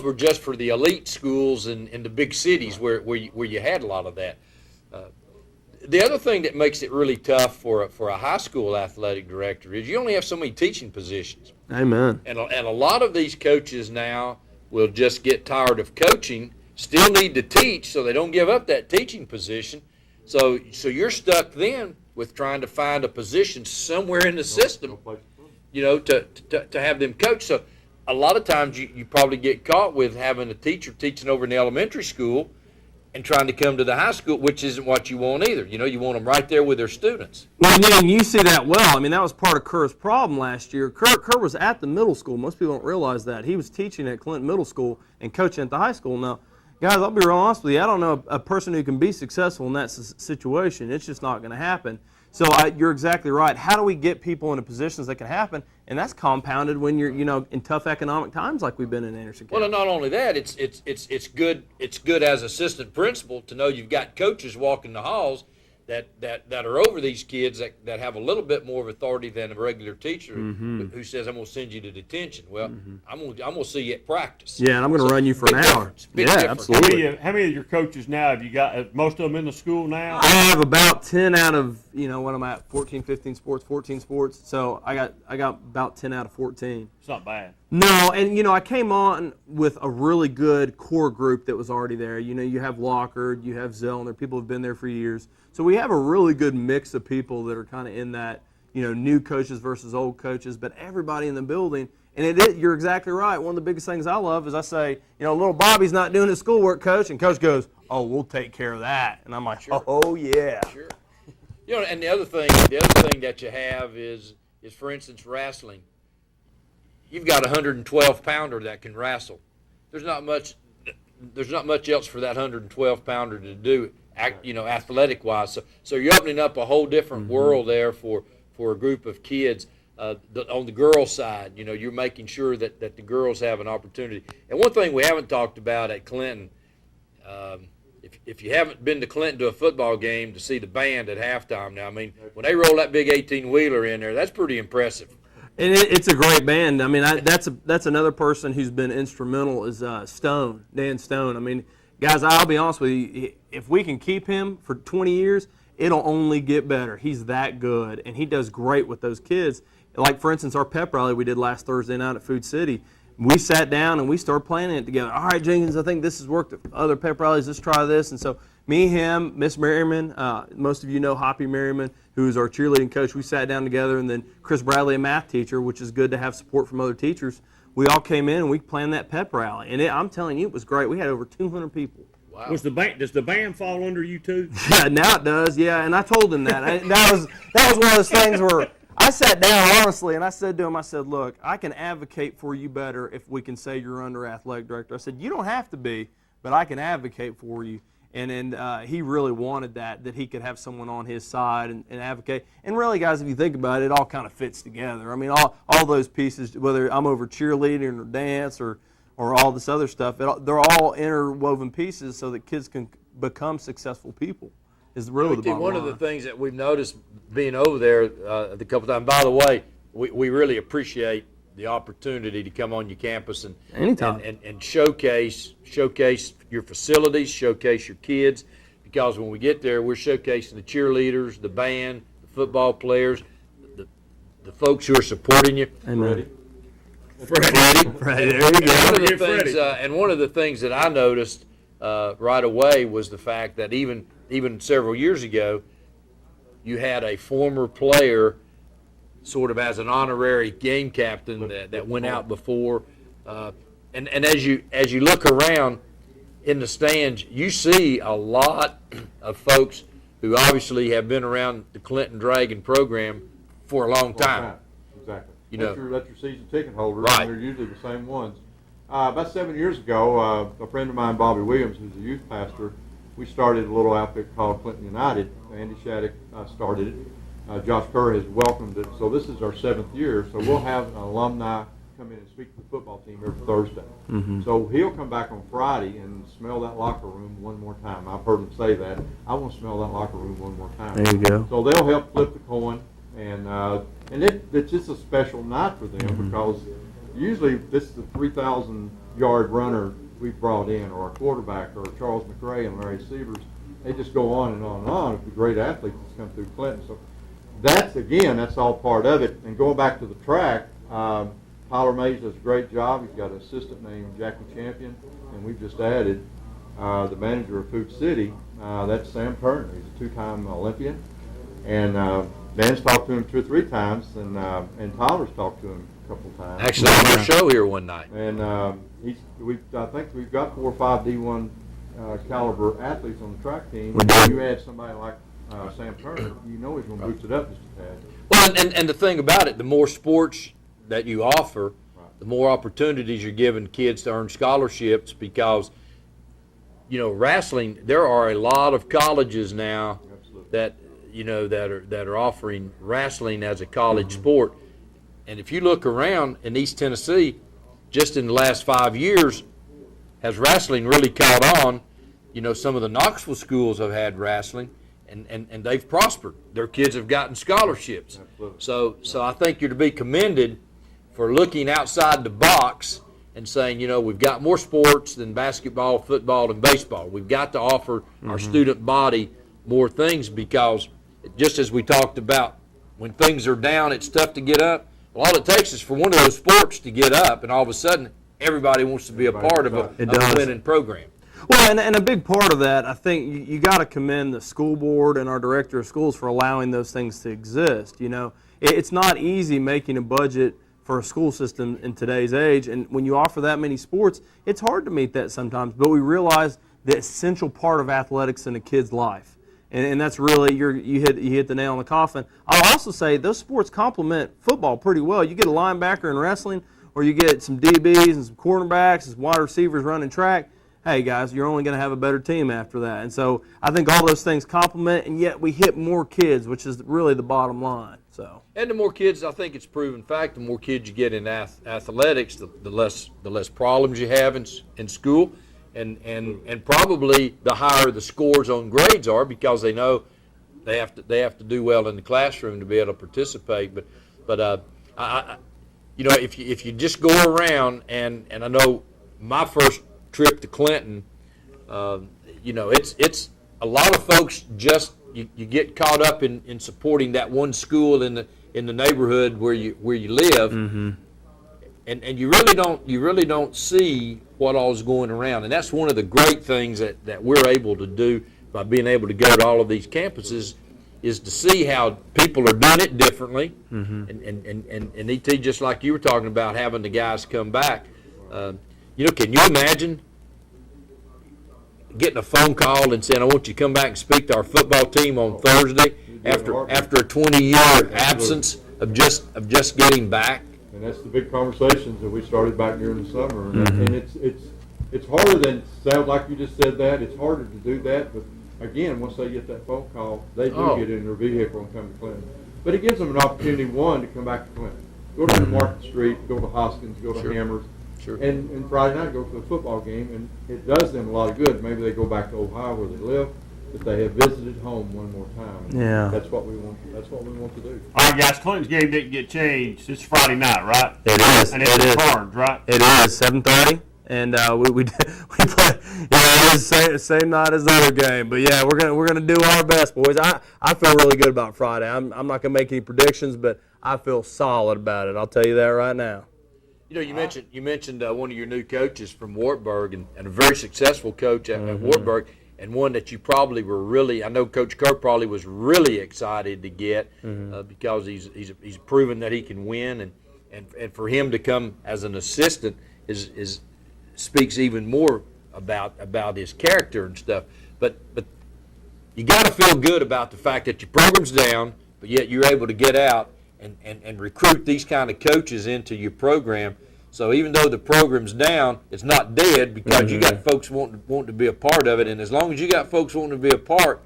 [SPEAKER 3] were just for the elite schools in the big cities where you had a lot of that. The other thing that makes it really tough for a high school athletic director is you only have so many teaching positions.
[SPEAKER 19] Amen.
[SPEAKER 3] And a lot of these coaches now will just get tired of coaching, still need to teach, so they don't give up that teaching position. So you're stuck then with trying to find a position somewhere in the system, to have them coach. So a lot of times you probably get caught with having a teacher teaching over in the elementary school and trying to come to the high school, which isn't what you want either. You want them right there with their students.
[SPEAKER 19] Well, and you see that well. I mean, that was part of Kerr's problem last year. Kerr was at the middle school. Most people don't realize that. He was teaching at Clinton Middle School and coaching at the high school. Now, guys, I'll be real honest with you. I don't know a person who can be successful in that situation. It's just not going to happen. So you're exactly right. How do we get people into positions that can happen? And that's compounded when you're, in tough economic times like we've been in Anderson County.
[SPEAKER 3] Well, and not only that, it's good as assistant principal to know you've got coaches walking the halls that are over these kids that have a little bit more of authority than a regular teacher who says, I'm going to send you to detention. Well, I'm going to see you at practice.
[SPEAKER 19] Yeah, and I'm going to run you for an hour.
[SPEAKER 3] Big
[SPEAKER 19] Yeah,
[SPEAKER 3] difference.
[SPEAKER 19] absolutely.
[SPEAKER 16] How many of your coaches now have you got? Most of them in the school now?
[SPEAKER 19] I have about 10 out of, what am I at, 14 sports. So I got about 10 out of 14.
[SPEAKER 16] It's not bad.
[SPEAKER 19] No, and I came on with a really good core group that was already there. You have Lockard, you have Zellner, people have been there for years. So we have a really good mix of people that are kind of in that, new coaches versus old coaches, but everybody in the building. And you're exactly right. One of the biggest things I love is I say, little Bobby's not doing his schoolwork, coach, and coach goes, oh, we'll take care of that. And I'm like,
[SPEAKER 3] Sure.
[SPEAKER 19] oh yeah.
[SPEAKER 3] Sure. And the other thing that you have is for instance, wrestling. You've got a 112-pounder that can wrestle. There's not much else for that 112-pounder to do, athletic-wise. So you're opening up a whole different world there for a group of kids. on the girls' side, you're making sure that the girls have an opportunity. And one thing we haven't talked about at Clinton, if you haven't been to Clinton to a football game to see the band at halftime now, I mean, when they roll that big 18-wheeler in there, that's pretty impressive.
[SPEAKER 19] And it's a great band. I mean, that's another person who's been instrumental is Stone, Dan Stone. I mean, guys, I'll be honest with you, if we can keep him for 20 years, it'll only get better. He's that good, and he does great with those kids. Like, for instance, our pep rally we did last Thursday night at Food City, we sat down and we started planning it together. All right, Jenkins, I think this has worked at other pep rallies. Let's try this. And so me, him, Miss Merriman, most of you know Hoppy Merriman, who is our cheerleading coach. We sat down together, and then Chris Bradley, a math teacher, which is good to have support from other teachers. We all came in and we planned that pep rally. And I'm telling you, it was great. We had over 200 people.
[SPEAKER 3] Wow.
[SPEAKER 16] Does the band fall under you too?
[SPEAKER 19] Yeah, now it does. Yeah, and I told him that. That was one of those things where I sat down honestly and I said to him, I said, look, I can advocate for you better if we can say you're under athletic director. I said, you don't have to be, but I can advocate for you. And he really wanted that he could have someone on his side and advocate. And really, guys, if you think about it, it all kind of fits together. I mean, all those pieces, whether I'm over cheerleading or dance or all this other stuff, they're all interwoven pieces so that kids can become successful people. Is really the bottom
[SPEAKER 3] One
[SPEAKER 19] line.
[SPEAKER 3] of the things that we've noticed being over there a couple times, by the way, we really appreciate the opportunity to come on your campus and
[SPEAKER 19] anytime
[SPEAKER 3] and showcase your facilities, showcase your kids, because when we get there, we're showcasing the cheerleaders, the band, the football players, the folks who are supporting you.
[SPEAKER 19] Amen.
[SPEAKER 3] Freddie. There you go. One of the things that I noticed right away was the fact that even several years ago, you had a former player sort of as an honorary game captain that went out before. And as you look around in the stands, you see a lot of folks who obviously have been around the Clinton Dragon program for a long time.
[SPEAKER 20] Exactly.
[SPEAKER 3] That's
[SPEAKER 20] your season ticket holders,
[SPEAKER 3] right.
[SPEAKER 20] and they're usually the same ones. About 7 years ago, a friend of mine, Bobby Williams, who's a youth pastor, we started a little outfit called Clinton United. Andy Shattuck started it. Josh Kerr has welcomed it. So this is our 7th year. So we'll have an alumni come in and speak to the football team every Thursday.
[SPEAKER 19] Mm-hmm.
[SPEAKER 20] So he'll come back on Friday and smell that locker room one more time. I've heard him say that. I want to smell that locker room one more time.
[SPEAKER 19] There you go.
[SPEAKER 20] So they'll help flip the coin, and it's just a special night for them
[SPEAKER 19] Mm-hmm.
[SPEAKER 20] because usually this is the 3,000-yard runner we've brought in, or a quarterback, or Charles McRae and Larry Sievers. They just go on and on and on of the great athletes that's come through Clinton. So that's all part of it. And going back to the track, Tyler Mays does a great job. He's got an assistant named Jackie Champion, and we've just added the manager of Food City. That's Sam Turner. He's a 2-time Olympian. And Dan's talked to him 2 or 3 times, and Tyler's talked to him a couple times.
[SPEAKER 3] Actually, on our show here one night.
[SPEAKER 20] And I think we've got 4 or 5 D1 caliber athletes on the track team. When you add somebody like Sam Turner, you know he's going to boost it up just a tad.
[SPEAKER 3] Well, and the thing about it, the more sports that you offer, the more opportunities you're giving kids to earn scholarships, because wrestling, there are a lot of colleges now that are offering wrestling as a college sport. And if you look around in East Tennessee, just in the last 5 years, has wrestling really caught on. Some of the Knoxville schools have had wrestling, and they've prospered. Their kids have gotten scholarships. So I think you're to be commended for looking outside the box and saying, we've got more sports than basketball, football, and baseball. We've got to offer our student body more things, because just as we talked about, when things are down, it's tough to get up. Well, all it takes is for one of those sports to get up, and all of a sudden, everybody wants to be a part of a winning program.
[SPEAKER 19] Well, and a big part of that, I think you got to commend the school board and our director of schools for allowing those things to exist. It's not easy making a budget for a school system in today's age, and when you offer that many sports, it's hard to meet that sometimes, but we realize the essential part of athletics in a kid's life. And that's really, you hit the nail on the coffin. I'll also say those sports complement football pretty well. You get a linebacker in wrestling, or you get some DBs and some cornerbacks and some wide receivers running track. hey, guys, you're only going to have a better team after that. And so I think all those things complement, and yet we hit more kids, which is really the bottom line. So.
[SPEAKER 3] And the more kids, I think it's proven fact, the more kids you get in athletics, the less problems you have in school, and probably the higher the scores on grades are, because they know they have to do well in the classroom to be able to participate. But if you just go around, and I know my first trip to Clinton, it's a lot of folks just you get caught up in supporting that one school in the neighborhood where you live,
[SPEAKER 19] Mm-hmm.
[SPEAKER 3] and you really don't see what all's going around. And that's one of the great things that we're able to do by being able to go to all of these campuses, is to see how people are doing it differently.
[SPEAKER 19] Mm-hmm.
[SPEAKER 3] And ET, just like you were talking about, having the guys come back. Can you imagine getting a phone call and saying, I want you to come back and speak to our football team on Thursday after a 20-year absence of just getting back?
[SPEAKER 20] And that's the big conversations that we started back during the summer.
[SPEAKER 19] Mm-hmm.
[SPEAKER 20] And it's harder than, sounds like you just said that, it's harder to do that, but again, once they get that phone call, they do get in their vehicle and come to Clinton. But it gives them an opportunity, one, to come back to Clinton. Go to Market Street, go to Hoskins, go to Hammers, and Friday night go to a football game, and it does them a lot of good. Maybe they go back to Ohio where they live, but they have visited home one more time.
[SPEAKER 19] Yeah.
[SPEAKER 20] That's what we want to do.
[SPEAKER 16] All right, guys, Clinton's game didn't get changed. It's Friday night, right?
[SPEAKER 19] It is.
[SPEAKER 16] And it's in Carnes, right?
[SPEAKER 19] It is 7:30, and we play. Yeah, it is same night as the other game. But yeah, we're gonna do our best, boys. I feel really good about Friday. I'm not gonna make any predictions, but I feel solid about it. I'll tell you that right now.
[SPEAKER 3] You mentioned one of your new coaches from Wartburg, and a very successful coach at Wartburg, and one that you probably were really, I know Coach Kirk probably was really excited to get, because he's proven that he can win, and for him to come as an assistant is speaks even more about his character and stuff. But you got to feel good about the fact that your program's down, but yet you're able to get out and recruit these kind of coaches into your program. So even though the program's down, it's not dead, because you got folks wanting to be a part of it. And as long as you got folks wanting to be a part,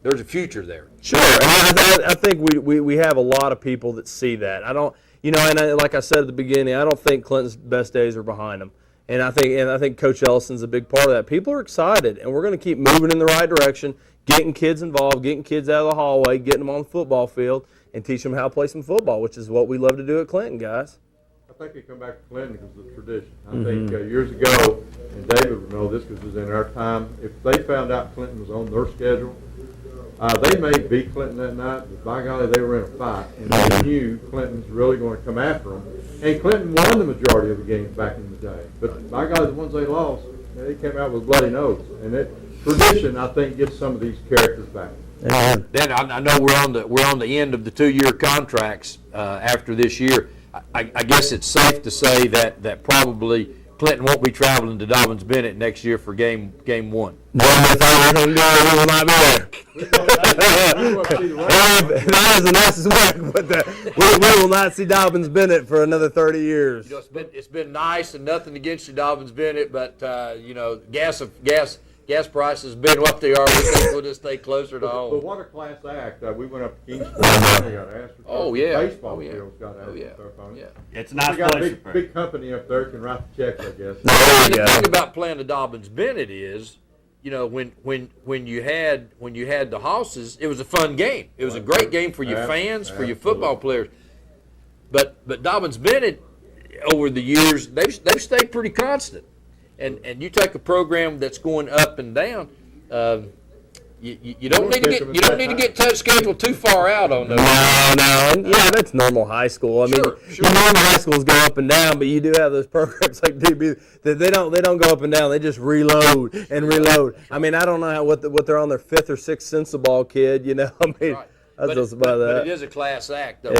[SPEAKER 3] there's a future there.
[SPEAKER 19] Sure. I think we have a lot of people that see that. I don't, like I said at the beginning, I don't think Clinton's best days are behind him. And I think Coach Ellison's a big part of that. People are excited, and we're going to keep moving in the right direction, getting kids involved, getting kids out of the hallway, getting them on the football field, and teach them how to play some football, which is what we love to do at Clinton, guys.
[SPEAKER 20] I think they come back to Clinton because of the tradition. I think years ago, and David would know this because it was in our time, if they found out Clinton was on their schedule, they may beat Clinton that night, but by golly, they were in a fight, and they knew Clinton was really going to come after them. And Clinton won the majority of the games back in the day, but by golly, the ones they lost, they came out with bloody nose. And that tradition, I think, gets some of these characters back.
[SPEAKER 3] Then I know we're on the end of the 2-year contracts after this year. I guess it's safe to say that probably Clinton won't be traveling to Dobbins Bennett next year for game one.
[SPEAKER 19] No, I don't know. We will not be there. That is the nicest way, but we will not see Dobbins Bennett for another 30 years.
[SPEAKER 3] It's been nice, and nothing against you, Dobbins Bennett, but gas prices been what they are. We think we'll just stay closer to home.
[SPEAKER 20] But what a class act. We went up to Kingston. They got AstroTurf. Baseball fields got AstroTurf on it.
[SPEAKER 16] It's a nice
[SPEAKER 20] They got
[SPEAKER 16] place.
[SPEAKER 20] a big company up there can write the checks, I guess.
[SPEAKER 3] And the thing about playing the Dobbins Bennett is, when you had the Hosses, it was a fun game. It was a great game for your fans, for your football players. But Dobbins Bennett, over the years, they've stayed pretty constant. And you take a program that's going up and down, you don't need to get scheduled too far out on those.
[SPEAKER 19] No. Yeah, that's normal high school. I mean, normal high schools go up and down, but you do have those programs like DB that they don't go up and down. They just reload and reload. I mean, I don't know what they're on their 5th or 6th sense ball kid. I mean. That's just about that.
[SPEAKER 3] But it is a class act, though.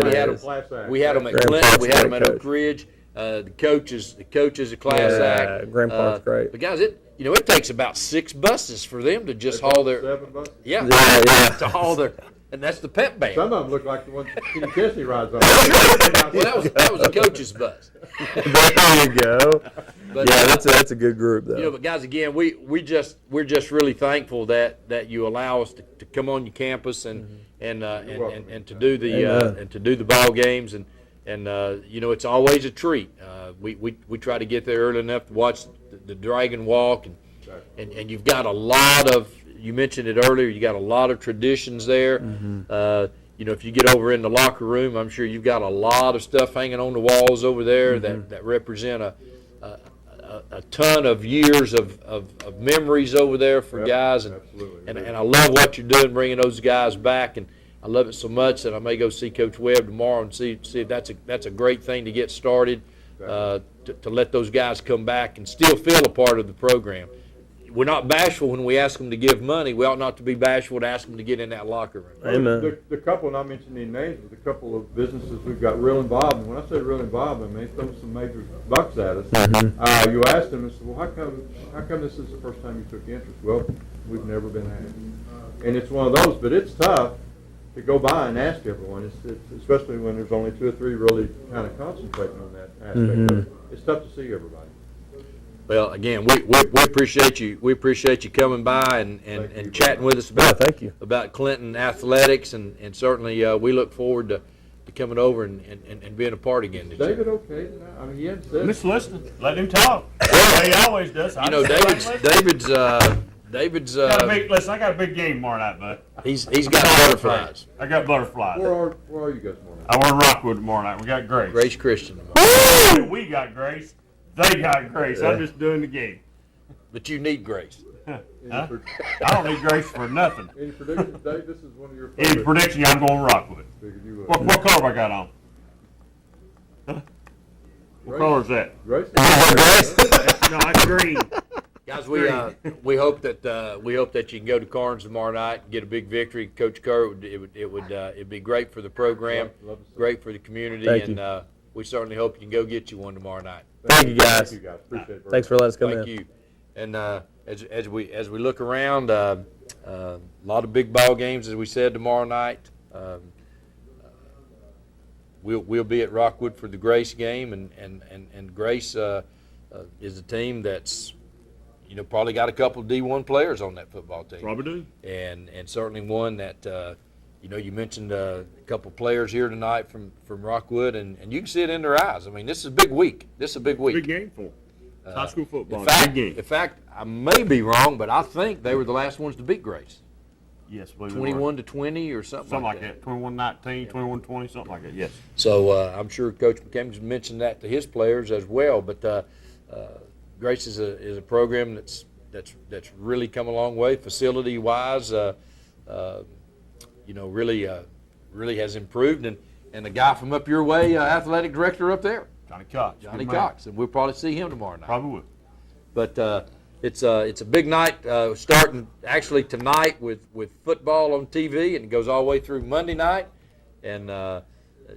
[SPEAKER 3] We had them at
[SPEAKER 19] Graham
[SPEAKER 3] Clinton.
[SPEAKER 19] Park's
[SPEAKER 3] We had them
[SPEAKER 19] great
[SPEAKER 3] at
[SPEAKER 19] coach.
[SPEAKER 3] Oak Ridge. The coach is a class act.
[SPEAKER 19] Graham Park's great.
[SPEAKER 3] But guys, it takes about 6 buses for them to just haul their
[SPEAKER 20] 7 buses.
[SPEAKER 3] to haul And that's the pep band.
[SPEAKER 20] Some of them look like the ones Kenny Chesney rides on.
[SPEAKER 3] Well, that was a coach's bus.
[SPEAKER 19] There you go.
[SPEAKER 3] But,
[SPEAKER 19] yeah, that's a good group though.
[SPEAKER 3] You know, but guys, again, we're just really thankful that you allow us to come on your campus and to do the ball games and you know, it's always a treat. We try to get there early enough to watch the Dragon Walk and you've got a lot of, you mentioned it earlier, you got a lot of traditions there. You know, if you get over in the locker room, I'm sure you've got a lot of stuff hanging on the walls over there that represent a ton of years of memories over there for guys. And I love what you're doing, bringing those guys back. And I love it so much that I may go see Coach Webb tomorrow and see if that's a great thing to get started, to let those guys come back and still feel a part of the program. We're not bashful when we ask them to give money. We ought not to be bashful to ask them to get in that locker room.
[SPEAKER 19] Amen.
[SPEAKER 20] The couple, and I mentioned these names, but the couple of businesses we've got real involved. And when I say real involved, I mean they throw some major bucks at us. You asked them and said, well, how come this is the first time you took interest? Well, we've never been asked. And it's one of those, but it's tough to go by and ask everyone, it's especially when there's only 2 or 3 really kind of concentrating on that aspect of it. It's tough to see everybody.
[SPEAKER 3] Well, again, we appreciate you. We appreciate you coming by and chatting with us about Clinton athletics, and certainly we look forward to coming over and being a part again.
[SPEAKER 20] Is David okay tonight? I mean, he hadn't said.
[SPEAKER 16] Just listen. Let him talk. He always does.
[SPEAKER 3] You know, David's.
[SPEAKER 16] Listen, I got a big game tomorrow night, bud.
[SPEAKER 3] He's got butterflies.
[SPEAKER 16] I got butterflies.
[SPEAKER 20] Where are you guys tomorrow night?
[SPEAKER 16] I want Rockwood tomorrow night. We got Grace.
[SPEAKER 3] Grace Christian tomorrow.
[SPEAKER 16] We got Grace. They got Grace. I'm just doing the game.
[SPEAKER 3] But you need Grace.
[SPEAKER 16] Huh? I don't need Grace for nothing.
[SPEAKER 20] Any predictions, Dave? This is one of your
[SPEAKER 16] favorites. Any prediction? I'm going Rockwood. What color I got on? Huh? What color is that?
[SPEAKER 20] Grace.
[SPEAKER 16] No, it's green.
[SPEAKER 3] Guys, we hope that you can go to Carnes tomorrow night and get a big victory. Coach Kerr, it'd be great for the program, great for the community, and we certainly hope you can go get you one tomorrow night.
[SPEAKER 19] Thank you, guys.
[SPEAKER 20] Thank you, guys. Appreciate it.
[SPEAKER 19] Thanks for letting us come in.
[SPEAKER 3] Thank you. And as we look around, a lot of big ball games, as we said, tomorrow night. We'll be at Rockwood for the Grace game, and Grace is a team that's, you know, probably got a couple of D1 players on that football team.
[SPEAKER 16] Probably do.
[SPEAKER 3] And certainly one that, you know, you mentioned a couple of players here tonight from Rockwood, and you can see it in their eyes. I mean, this is a big week.
[SPEAKER 16] Big game for them. High school football.
[SPEAKER 3] Big
[SPEAKER 16] game.
[SPEAKER 3] In fact, I may be wrong, but I think they were the last ones to beat Grace.
[SPEAKER 16] Yes,
[SPEAKER 3] 21-20 or something like that.
[SPEAKER 16] 21-19, 21-20, something like that. Yes.
[SPEAKER 3] So I'm sure Coach McCammons mentioned that to his players as well. But Grace is a program that's really come a long way, facility wise. You know, really has improved, and the guy from up your way, athletic director up there, Johnny Cox, and we'll probably see him tomorrow night.
[SPEAKER 16] Probably will.
[SPEAKER 3] But it's a big night, starting actually tonight with football on TV, and it goes all the way through Monday night. And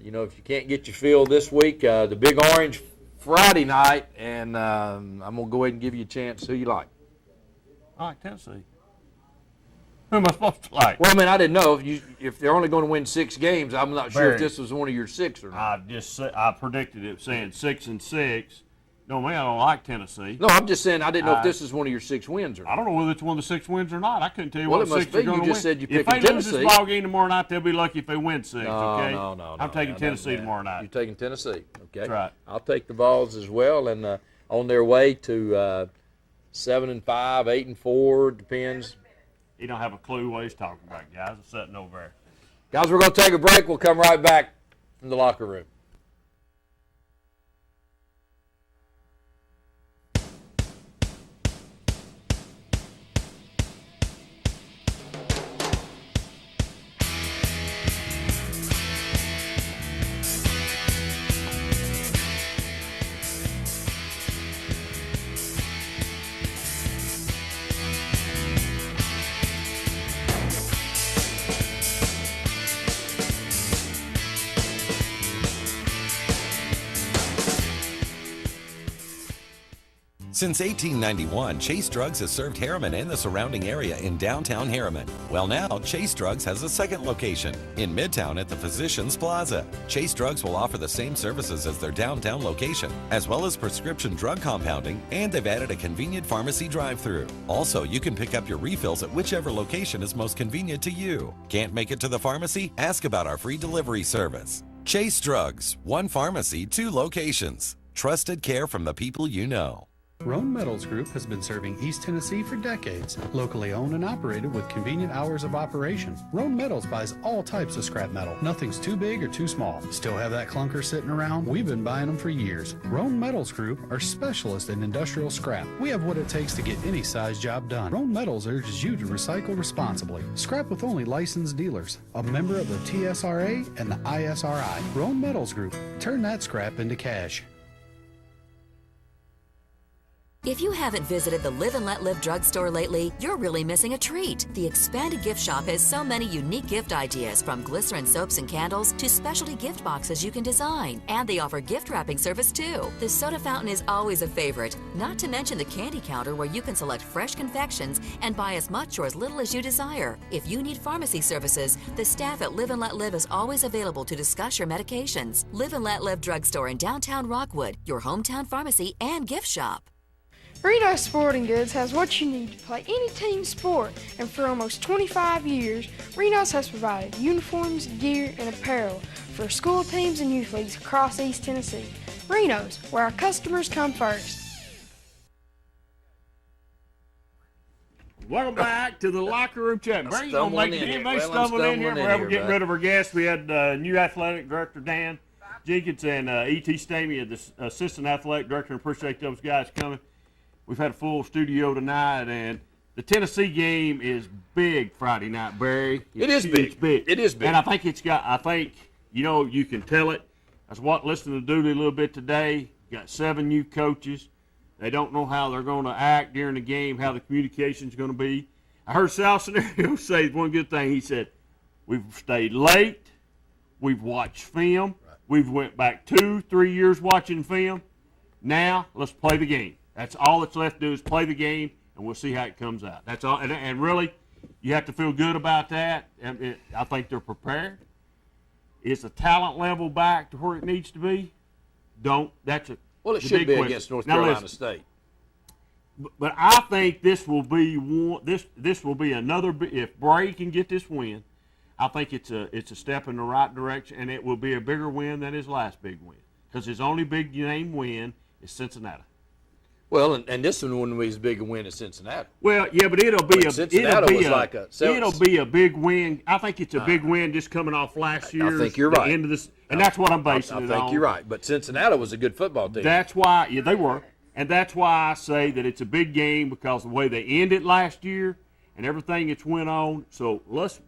[SPEAKER 3] you know, if you can't get your fill this week, the Big Orange Friday night, and I'm gonna go ahead and give you a chance. Who you like?
[SPEAKER 16] I like Tennessee. Who am I supposed to like?
[SPEAKER 3] Well, I mean, I didn't know if they're only going to win 6 games. I'm not sure if this was one of your 6 or not.
[SPEAKER 16] I predicted it saying 6-6. No, man, I don't like Tennessee.
[SPEAKER 3] No, I'm just saying I didn't know if this is one of your 6 wins or not.
[SPEAKER 16] I don't know whether it's one of the 6 wins or not. I couldn't tell you
[SPEAKER 3] Well,
[SPEAKER 16] what
[SPEAKER 3] it must
[SPEAKER 16] 6
[SPEAKER 3] be.
[SPEAKER 16] are going to
[SPEAKER 3] You
[SPEAKER 16] win.
[SPEAKER 3] just said you
[SPEAKER 16] If
[SPEAKER 3] picked
[SPEAKER 16] they lose
[SPEAKER 3] Tennessee.
[SPEAKER 16] this ball game tomorrow night, they'll be lucky if they win 6.
[SPEAKER 3] No,
[SPEAKER 16] okay?
[SPEAKER 3] no.
[SPEAKER 16] I'm taking Tennessee tomorrow night.
[SPEAKER 3] You're taking Tennessee. Okay.
[SPEAKER 16] That's right.
[SPEAKER 3] I'll take the Vols as well, and on their way to 7-5, 8-4, depends.
[SPEAKER 16] He don't have a clue what he's talking about, guys. It's sitting over there.
[SPEAKER 3] Guys, we're going to take a break. We'll come right back from the locker room.
[SPEAKER 8] Since 1891, Chase Drugs has served Harriman and the surrounding area in downtown Harriman. Well, now Chase Drugs has a second location in Midtown at the Physicians Plaza. Chase Drugs will offer the same services as their downtown location, as well as prescription drug compounding, and they've added a convenient pharmacy drive-through. Also, you can pick up your refills at whichever location is most convenient to you. Can't make it to the pharmacy? Ask about our free delivery service. Chase Drugs, one pharmacy, two locations. Trusted care from the people you know.
[SPEAKER 14] Roan Metals Group has been serving East Tennessee for decades. Locally owned and operated with convenient hours of operation. Roan Metals buys all types of scrap metal. Nothing's too big or too small. Still have that clunker sitting around? We've been buying them for years. Roan Metals Group are specialists in industrial scrap. We have what it takes to get any size job done. Roan Metals urges you to recycle responsibly. Scrap with only licensed dealers. A member of the TSRA and the ISRI. Roan Metals Group. Turn that scrap into cash.
[SPEAKER 15] If you haven't visited the Live and Let Live drugstore lately, you're really missing a treat. The expanded gift shop has so many unique gift ideas, from glycerin soaps and candles to specialty gift boxes you can design. And they offer gift wrapping service too. The soda fountain is always a favorite, not to mention the candy counter where you can select fresh confections and buy as much or as little as you desire. If you need pharmacy services, the staff at Live and Let Live is always available to discuss your medications. Live and Let Live drugstore in downtown Rockwood, your hometown pharmacy and gift shop.
[SPEAKER 5] Reno Sporting Goods has what you need to play any team sport, and for almost 25 years, Reno's has provided uniforms, gear, and apparel for school teams and youth leagues across East Tennessee. Reno's, where our customers come first.
[SPEAKER 16] Welcome back to the locker room chat. Barry, you gonna make it in? They stumbled in here. We're getting rid of our guests. We had new athletic director Dan Jenkins and E.T. Stamey, the assistant athletic director. Appreciate those guys coming. We've had a full studio tonight, and the Tennessee game is big Friday night, Barry.
[SPEAKER 3] It is big.
[SPEAKER 16] It's big.
[SPEAKER 3] It is big.
[SPEAKER 16] And I think, you can tell it. I was listening to Dooley a little bit today. Got 7 new coaches. They don't know how they're going to act during the game, how the communication's going to be. I heard Sal Scenario say one good thing. He said, we've stayed late. We've watched film. Right. We've went back 2-3 years watching film. Now, let's play the game. That's all that's left to do is play the game, and we'll see how it comes out. That's all. And really, you have to feel good about that. And I think they're prepared. Is the talent level back to where it needs to be? That's a
[SPEAKER 3] well, it should be question. Against North Carolina State.
[SPEAKER 16] But I think this will be one. This will be another. If Bray can get this win, I think it's a step in the right direction, and it will be a bigger win than his last big win, because his only big name win is Cincinnati.
[SPEAKER 3] Well, and this one wouldn't be as big a win as Cincinnati.
[SPEAKER 16] Well, yeah, but it'll be a big win. I think it's a big win just coming off last year.
[SPEAKER 3] I think you're right.
[SPEAKER 16] End of this, and that's what I'm basing it on.
[SPEAKER 3] I think you're right. But Cincinnati was a good football team.
[SPEAKER 16] That's why, they were, and that's why I say that it's a big game, because of the way they ended last year and everything that's went on. So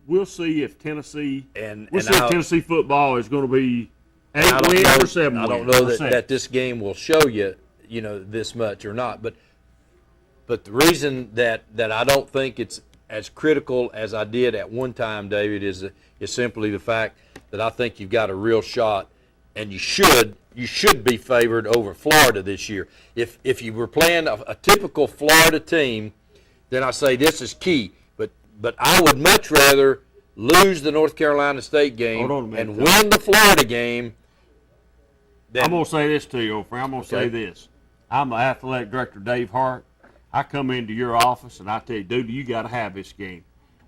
[SPEAKER 16] we'll see if Tennessee if Tennessee football is going to be 8 wins or 7 wins.
[SPEAKER 3] I don't know that this game will show you this much or not, but the reason that I don't think it's as critical as I did at one time, David, is simply the fact that I think you've got a real shot, and you should be favored over Florida this year. If you were playing a typical Florida team, then I say this is key. But I would much rather lose the North Carolina State game and win the Florida game.
[SPEAKER 16] I'm going to say this to you, old friend. I'm going to say this. I'm the athletic director, Dave Hart. I come into your office, and I tell you, dude, you got to have this game.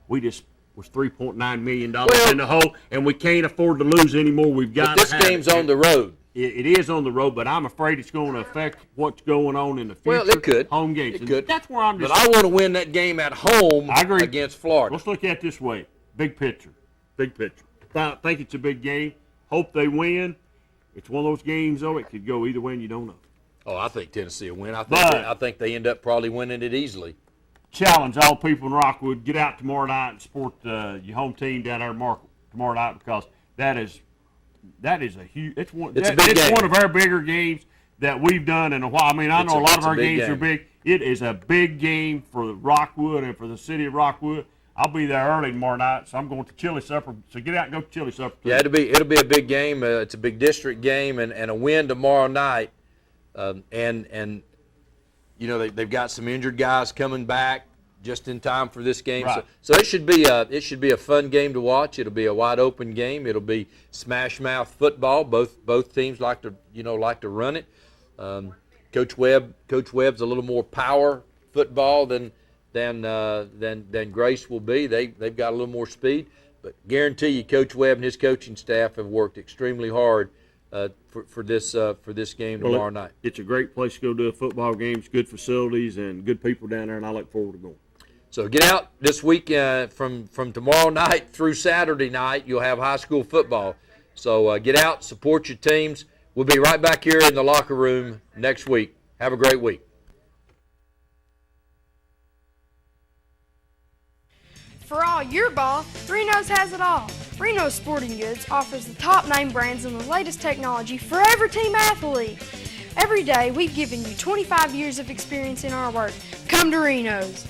[SPEAKER 16] We just was $3.9 million in the hole, and we can't afford to lose anymore. We've got to have it.
[SPEAKER 3] This game's on the road.
[SPEAKER 16] It is on the road, but I'm afraid it's going to affect what's going on in the future.
[SPEAKER 3] Well, it could.
[SPEAKER 16] Home games.
[SPEAKER 3] It could.
[SPEAKER 16] That's where I'm just.
[SPEAKER 3] But I want to win that game at home against Florida.
[SPEAKER 16] Let's look at it this way. Big picture. I think it's a big game. Hope they win. It's one of those games, though, it could go either way, and you don't know.
[SPEAKER 3] Oh, I think Tennessee will win. I think they end up probably winning it easily.
[SPEAKER 16] Challenge all people in Rockwood, get out tomorrow night and support your home team down there tomorrow night, because that is a huge. It's one of our bigger games that we've done in a while. I mean, I know a lot of our games are big. It is a big game for Rockwood and for the city of Rockwood. I'll be there early tomorrow night, so I'm going to chili supper. So get out and go to chili supper.
[SPEAKER 3] Yeah, it'll be a big game. It's a big district game, and a win tomorrow night. And you know, they've got some injured guys coming back just in time for this game.
[SPEAKER 4] Right.
[SPEAKER 3] So it should be a fun game to watch. It'll be a wide open game. It'll be smash mouth football. Both teams like to run it. Coach Webb's a little more power football than Grace will be. They've got a little more speed. But guarantee you, Coach Webb and his coaching staff have worked extremely hard for this game tomorrow night.
[SPEAKER 4] It's a great place to go to a football game. It's good facilities and good people down there, and I look forward to going.
[SPEAKER 3] So get out this week from tomorrow night through Saturday night. You'll have high school football. So get out, support your teams. We'll be right back here in the locker room next week. Have a great week.
[SPEAKER 5] For all your ball, Reno's has it all. Reno's Sporting Goods offers the top name brands and the latest technology for every team athlete. Every day, we've given you 25 years of experience in our work. Come to Reno's.